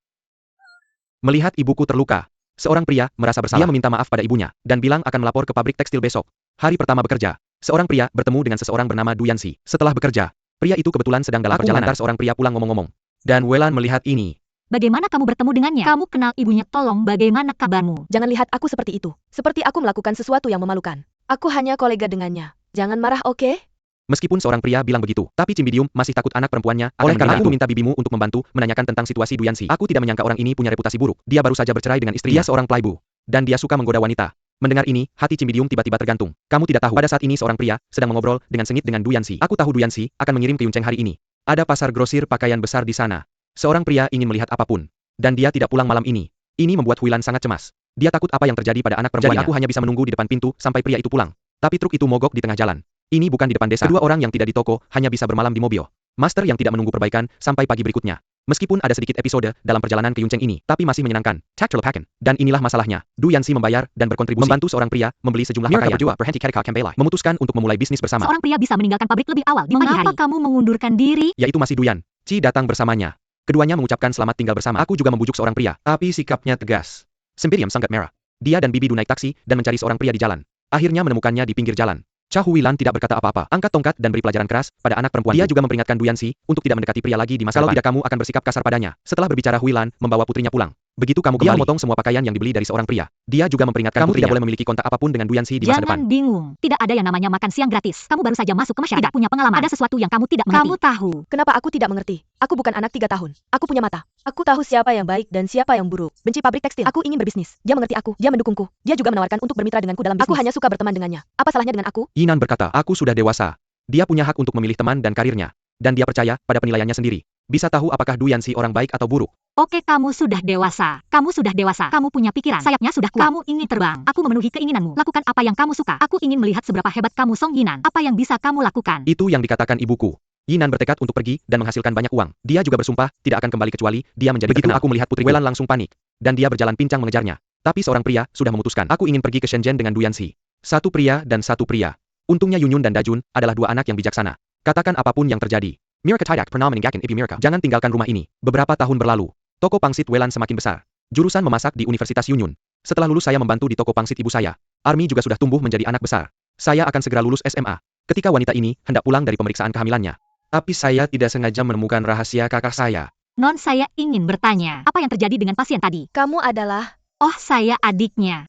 Melihat ibuku terluka, seorang pria merasa bersalah. Dia meminta maaf pada ibunya dan bilang akan melapor ke pabrik tekstil besok. Hari pertama bekerja, seorang pria bertemu dengan seseorang bernama Du Yanxi. Setelah bekerja, pria itu kebetulan sedang dalam perjalanan. Mengantar seorang pria pulang ngomong-ngomong. Dan Welan melihat ini. Bagaimana kamu bertemu dengannya? Kamu kenal ibunya, tolong bagaimana kabarmu? Jangan lihat aku seperti itu. Seperti aku melakukan sesuatu yang memalukan. Aku hanya kolega dengannya. Jangan marah, oke? Meskipun seorang pria bilang begitu, tapi Cim Bidium masih takut anak perempuannya akan oleh karena aku meminta bibimu untuk membantu menanyakan tentang situasi Du Yanxi. Aku tidak menyangka orang ini punya reputasi buruk. Dia baru saja bercerai dengan istrinya. Dia seorang playboy dan dia suka menggoda wanita. Mendengar ini, hati Cim Bidium tiba-tiba tergantung. Kamu tidak tahu, pada saat ini seorang pria sedang mengobrol dengan sengit dengan Du Yanxi. Aku tahu Du Yanxi akan mengirim ke Yunceng hari ini. Ada pasar grosir pakaian besar di sana. Seorang pria ingin melihat apapun, dan dia tidak pulang malam ini. Ini membuat Huilan sangat cemas. Dia takut apa yang terjadi pada anak perempuannya. Jadi aku hanya bisa menunggu di depan pintu sampai pria itu pulang. Tapi truk itu mogok di tengah jalan. Ini bukan di depan desa. Kedua orang yang tidak di toko hanya bisa bermalam di mobil. Master yang tidak menunggu perbaikan sampai pagi berikutnya. Meskipun ada sedikit episode dalam perjalanan ke Yunceng ini, tapi masih menyenangkan. Tak terlupakan. Dan inilah masalahnya. Du Yanxi membayar dan berkontribusi membantu seorang pria membeli sejumlah pakaian. Memutuskan untuk memulai bisnis bersama. Seorang pria bisa meninggalkan pabrik lebih awal di pagi hari. Mengapa kamu mengundurkan diri? Yaitu masih Du Yanxi datang bersamanya. Keduanya mengucapkan selamat tinggal bersama. Aku juga membujuk seorang pria, tapi sikapnya tegas. Sempiriam sangat merah. Dia dan Bibi Du naik taksi dan mencari seorang pria di jalan. Akhirnya menemukannya di pinggir jalan. Cha Huilan tidak berkata apa-apa. Angkat tongkat dan beri pelajaran keras pada anak perempuan. Dia juga memperingatkan Du Yanxi untuk tidak mendekati pria lagi di masa depan. Kalau tidak kamu akan bersikap kasar padanya. Setelah berbicara, Huilan membawa putrinya pulang. Begitu kamu kembali, dia memotong semua pakaian yang dibeli dari seorang pria. Dia juga memperingatkan kamu tidak boleh memiliki kontak apapun dengan Du Yanxi di masa depan. Jangan bingung. Tidak ada yang namanya makan siang gratis. Kamu baru saja masuk ke masyarakat. Tidak punya pengalaman. Ada sesuatu yang kamu tidak mengerti. Kamu tahu. Kenapa aku tidak mengerti? Aku bukan anak 3 tahun. Aku punya mata. Aku tahu siapa yang baik dan siapa yang buruk. Benci pabrik tekstil. Aku ingin berbisnis. Dia mengerti aku. Dia mendukungku. Dia juga menawarkan untuk bermitra denganku dalam bisnis. Aku hanya suka berteman dengannya. Apa salahnya dengan aku? Yinan berkata, aku sudah dewasa. Dia punya hak untuk memilih teman dan karirnya. Dan dia percaya pada penilaiannya sendiri. Bisa tahu apakah Du Yanxi orang baik atau buruk. Oke, kamu sudah dewasa. Kamu sudah dewasa. Kamu punya pikiran. Sayapnya sudah kuat. Kamu ingin terbang. Aku memenuhi keinginanmu. Lakukan apa yang kamu suka. Aku ingin melihat seberapa hebat kamu, Song Yinan. Apa yang bisa kamu lakukan? Itu yang dikatakan ibuku. Yinan bertekad untuk pergi dan menghasilkan banyak uang. Dia juga bersumpah tidak akan kembali kecuali dia menjadi terkenal. Aku melihat putri Welan langsung panik. Dan dia berjalan pincang mengejarnya. Tapi seorang pria sudah memutuskan. Aku ingin pergi ke Shenzhen dengan Du Yanxi. Satu pria dan satu pria. Untungnya Yunyun dan Dajun adalah dua anak yang bijaksana. Katakan apapun yang terjadi. Mirka tidak pernah meninggalkan Ibu Mirka. Jangan tinggalkan rumah ini. Beberapa tahun berlalu, toko pangsit Welan semakin besar. Jurusan memasak di Universitas Yunyun. Setelah lulus saya membantu di toko pangsit ibu saya. Army juga sudah tumbuh menjadi anak besar. Saya akan segera lulus SMA. Ketika wanita ini hendak pulang dari pemeriksaan kehamilannya. Tapi saya tidak sengaja menemukan rahasia kakak saya. Non, saya ingin bertanya, apa yang terjadi dengan pasien tadi? Kamu adalah... Oh, saya adiknya.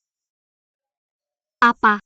Apa?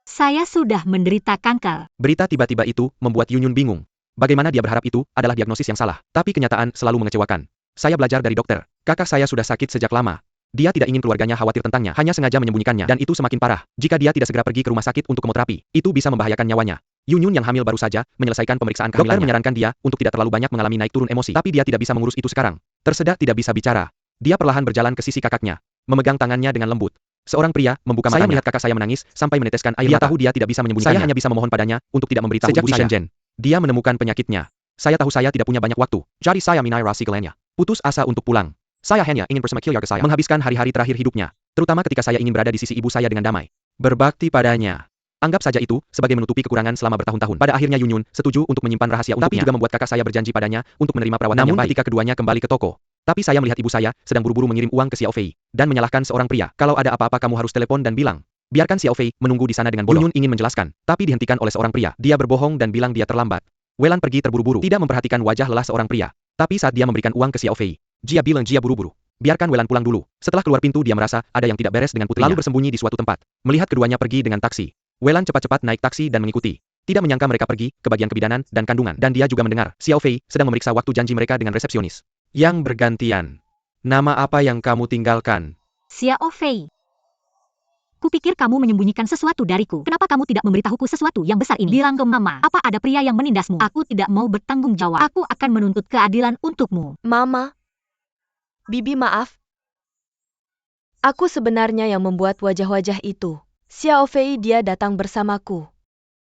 Saya sudah menderita kanker. Berita tiba-tiba itu membuat Yunyun bingung. Bagaimana dia berharap itu adalah diagnosis yang salah. Tapi kenyataan selalu mengecewakan. Saya belajar dari dokter. Kakak saya sudah sakit sejak lama. Dia tidak ingin keluarganya khawatir tentangnya, hanya sengaja menyembunyikannya, dan itu semakin parah. Jika dia tidak segera pergi ke rumah sakit untuk kemoterapi, itu bisa membahayakan nyawanya. Yunyun yang hamil baru saja menyelesaikan pemeriksaan kehamilannya. Dokter menyarankan dia untuk tidak terlalu banyak mengalami naik turun emosi, tapi dia tidak bisa mengurus itu sekarang. Tersedak tidak bisa bicara. Dia perlahan berjalan ke sisi kakaknya, memegang tangannya dengan lembut. Seorang pria membuka matanya. Saya melihat kakak saya menangis sampai meneteskan air mata. Dia tahu dia tidak bisa menyembunyikannya. Saya hanya bisa memohon padanya untuk tidak memberitahu ibu saya. Shenzhen, dia menemukan penyakitnya. Saya tahu saya tidak punya banyak waktu. Jadi saya minai rasigalanya. Putus asa untuk pulang. Saya hanya ingin bersama keluarga saya, menghabiskan hari-hari terakhir hidupnya, terutama ketika saya ingin berada di sisi ibu saya dengan damai. Berbakti padanya. Anggap saja itu sebagai menutupi kekurangan selama bertahun-tahun. Pada akhirnya Yunyun setuju untuk menyimpan rahasia untuknya. Tapi juga membuat kakak saya berjanji padanya untuk menerima perawatan yang baik. Ketika keduanya kembali ke toko, tapi saya melihat ibu saya sedang buru-buru mengirim uang ke Xiao Fei dan menyalahkan seorang pria. Kalau ada apa-apa kamu harus telepon dan bilang. Biarkan Xiao Fei menunggu di sana dengan bodoh. Yunyun ingin menjelaskan, tapi dihentikan oleh seorang pria. Dia berbohong dan bilang dia terlambat. Welan pergi terburu-buru, tidak memperhatikan wajah lelah seorang pria. Tapi saat dia memberikan uang ke Xiao Fei, dia bilang dia buru-buru. Biarkan Welan pulang dulu. Setelah keluar pintu dia merasa ada yang tidak beres dengan putrinya. Lalu bersembunyi di suatu tempat. Melihat keduanya pergi dengan taksi. Welan cepat-cepat naik taksi dan mengikuti. Tidak menyangka mereka pergi ke bagian kebidanan dan kandungan. Dan dia juga mendengar Xiao Fei sedang memeriksa waktu janji mereka dengan resepsionis. Yang bergantian. Nama apa yang kamu tinggalkan? Xiao Fei. Kupikir kamu menyembunyikan sesuatu dariku. Kenapa kamu tidak memberitahuku sesuatu yang besar ini? Bilang ke mama, apa ada pria yang menindasmu? Aku tidak mau bertanggung jawab. Aku akan menuntut keadilan untukmu. Mama. Bibi maaf. Aku sebenarnya yang membuat wajah-wajah itu. Xiao Fei dia datang bersamaku.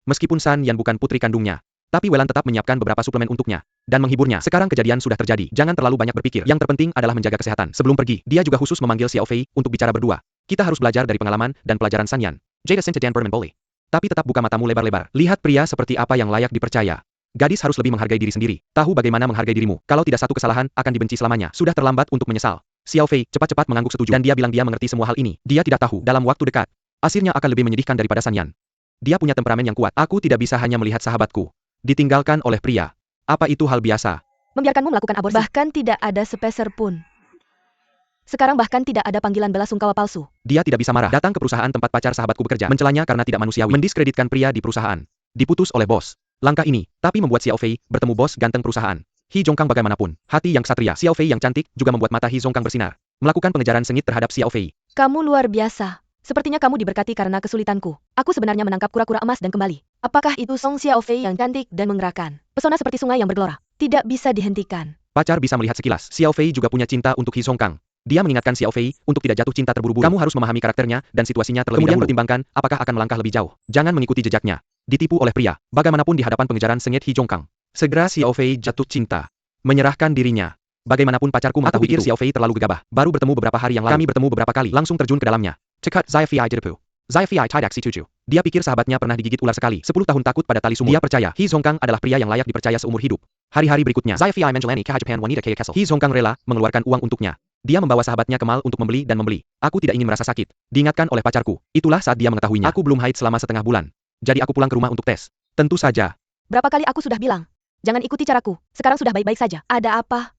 Meskipun San Yan bukan putri kandungnya, tapi Welan tetap menyiapkan beberapa suplemen untuknya dan menghiburnya. Sekarang kejadian sudah terjadi. Jangan terlalu banyak berpikir. Yang terpenting adalah menjaga kesehatan. Sebelum pergi, dia juga khusus memanggil Xiao Fei untuk bicara berdua. Kita harus belajar dari pengalaman dan pelajaran San Yan. Jada Sentajan Berman boleh. Tapi tetap buka matamu lebar-lebar. Lihat pria seperti apa yang layak dipercaya. Gadis harus lebih menghargai diri sendiri. Tahu bagaimana menghargai dirimu. Kalau tidak satu kesalahan, akan dibenci selamanya. Sudah terlambat untuk menyesal. Xiao Fei cepat-cepat mengangguk setuju. Dan dia bilang dia mengerti semua hal ini. Dia tidak tahu, dalam waktu dekat, hasilnya akan lebih menyedihkan daripada San Yan. Dia punya temperamen yang kuat. Aku tidak bisa hanya melihat sahabatku ditinggalkan oleh pria. Apa itu hal biasa? Membiarkanmu melakukan aborsi. Bahkan tidak ada sepeser pun. Sekarang bahkan tidak ada panggilan bela sungkawa palsu. Dia tidak bisa marah. Datang ke perusahaan tempat pacar sahabatku bekerja. Mencelanya karena tidak manusiawi. Mendiskreditkan pria di perusahaan. Diputus oleh bos. Langkah ini, tapi membuat Xiao Fei bertemu bos ganteng perusahaan. He Zhongkang bagaimanapun, hati yang ksatria. Xiao Fei yang cantik juga membuat mata He Zhongkang bersinar. Melakukan pengejaran sengit terhadap Xiao Fei. Kamu luar biasa. Sepertinya kamu diberkati karena kesulitanku. Aku sebenarnya menangkap kura-kura emas dan kembali. Apakah itu Song Xiao Fei yang cantik dan menggerakkan? Pesona seperti sungai yang bergelora. Tidak bisa dihentikan. Pacar bisa melihat sekilas. Xiao Fei juga punya cinta untuk He Zhongkang. Dia mengingatkan Xiao Fei untuk tidak jatuh cinta terburu-buru. Kamu harus memahami karakternya dan situasinya terlebih dahulu. Kemudian pertimbangkan apakah akan melangkah lebih jauh. Jangan mengikuti jejaknya. Ditipu oleh pria. Bagaimanapun di hadapan pengejaran sengit He Zhongkang. Segera Xiao Fei jatuh cinta. Menyerahkan dirinya. Bagaimanapun pacarku mengetahui itu. Xiao Fei terlalu gegabah. Baru bertemu beberapa hari yang lalu. Kami bertemu beberapa kali. Langsung terjun ke dalamnya. Cekat Zai Fei Jidepu. Zai Fei tidak si cucu. Dia pikir sahabatnya pernah digigit ular sekali. 10 tahun takut pada tali sumur. Dia percaya He Zhongkang adalah pria yang layak dipercaya seumur hidup. Hari-hari berikutnya, Zai Fei Menjelani ke Japan wanita Kaya Kessel. He Zhongkang rela mengeluarkan uang untuknya. Dia membawa sahabatnya ke mall untuk membeli dan membeli. Aku tidak ingin merasa sakit. Diingatkan oleh pacarku. Itulah saat dia mengetahuinya. Aku belum haid selama setengah bulan. Jadi aku pulang ke rumah untuk tes. Tentu saja. Berapa kali aku sudah bilang? Jangan ikuti caraku. Sekarang sudah baik-baik saja. Ada apa?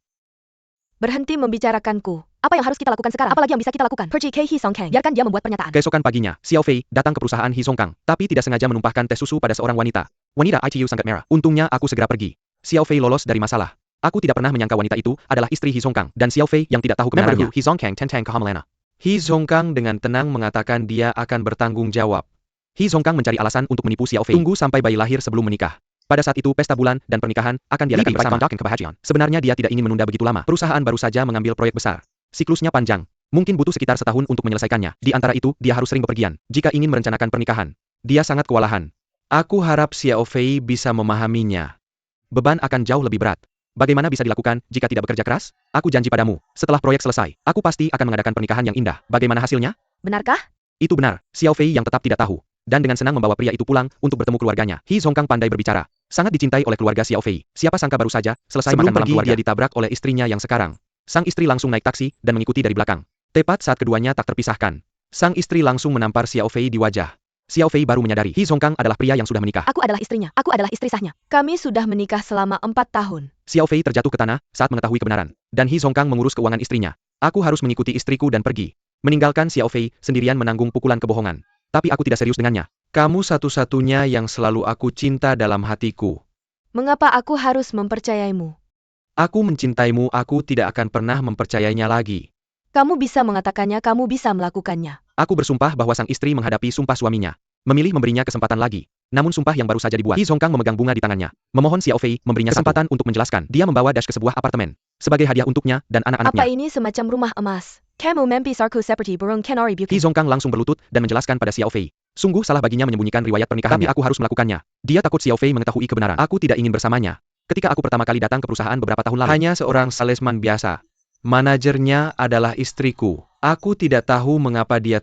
Berhenti membicarakanku. Apa yang harus kita lakukan sekarang? Apalagi yang bisa kita lakukan? Pergi ke He Zhongkang. Biarkan dia membuat pernyataan. Keesokan paginya, Xiao Fei datang ke perusahaan He Zhongkang, tapi tidak sengaja menumpahkan teh susu pada seorang wanita. Wanita ITU sangat merah. Untungnya aku segera pergi. Xiao Fei lolos dari masalah. Aku tidak pernah menyangka wanita itu adalah istri He Zhongkang dan Xiao Fei yang tidak tahu kebenarannya. He Zhongkang tentang kehamilannya. He Zhongkang dengan tenang mengatakan dia akan bertanggung jawab. He Zhongkang mencari alasan untuk menipu Xiao Fei. Tunggu sampai bayi lahir sebelum menikah. Pada saat itu pesta bulan dan pernikahan akan diadakan bersama. Sebenarnya dia tidak ingin menunda begitu lama. Perusahaan baru saja mengambil proyek besar. Siklusnya panjang. Mungkin butuh sekitar setahun untuk menyelesaikannya. Di antara itu, dia harus sering bepergian jika ingin merencanakan pernikahan. Dia sangat kewalahan. Aku harap Xiao Fei bisa memahaminya. Beban akan jauh lebih berat. Bagaimana bisa dilakukan jika tidak bekerja keras? Aku janji padamu, setelah proyek selesai, aku pasti akan mengadakan pernikahan yang indah. Bagaimana hasilnya? Benarkah? Itu benar, Xiao Fei yang tetap tidak tahu. Dan dengan senang membawa pria itu pulang untuk bertemu keluarganya. He Zongkang pandai berbicara. Sangat dicintai oleh keluarga Xiao Fei. Siapa sangka baru saja selesai makan malam keluarga, dia ditabrak oleh istrinya yang sekarang. Sang istri langsung naik taksi dan mengikuti dari belakang. Tepat saat keduanya tak terpisahkan, sang istri langsung menampar Xiao Fei di wajah. Xiao Fei baru menyadari He Zongkang adalah pria yang sudah menikah. Aku adalah istrinya. Aku adalah istri sahnya. Kami sudah menikah selama 4 tahun. Xiao Fei terjatuh ke tanah saat mengetahui kebenaran. Dan He Zongkang mengurus keuangan istrinya. Aku harus mengikuti istriku dan pergi. Meninggalkan Xiao Fei sendirian menanggung pukulan kebohongan. Tapi aku tidak serius dengannya. Kamu satu-satunya yang selalu aku cinta dalam hatiku. Mengapa aku harus mempercayaimu? Aku mencintaimu, aku tidak akan pernah mempercayainya lagi. Kamu bisa mengatakannya, kamu bisa melakukannya. Aku bersumpah bahwa sang istri menghadapi sumpah suaminya. Memilih memberinya kesempatan lagi. Namun sumpah yang baru saja dibuat. He Zongkang memegang bunga di tangannya. Memohon Xiao Fei memberinya kesempatan untuk menjelaskan. Dia membawa Dash ke sebuah apartemen. Sebagai hadiah untuknya dan anak-anaknya. Apa ini semacam rumah emas? Kamu mimpi sarku seperti burung canary He bukan? Zongkang langsung berlutut dan menjelaskan pada Xiao Fei. Sungguh salah baginya menyembunyikan riwayat pernikahannya. Tapi aku harus melakukannya. Dia takut Xiao Fei mengetahui kebenaran. Aku tidak ingin bersamanya. Ketika aku pertama kali datang ke perusahaan beberapa tahun lalu. Hanya seorang salesman biasa. Manajernya adalah istriku. Aku tidak tahu mengapa dia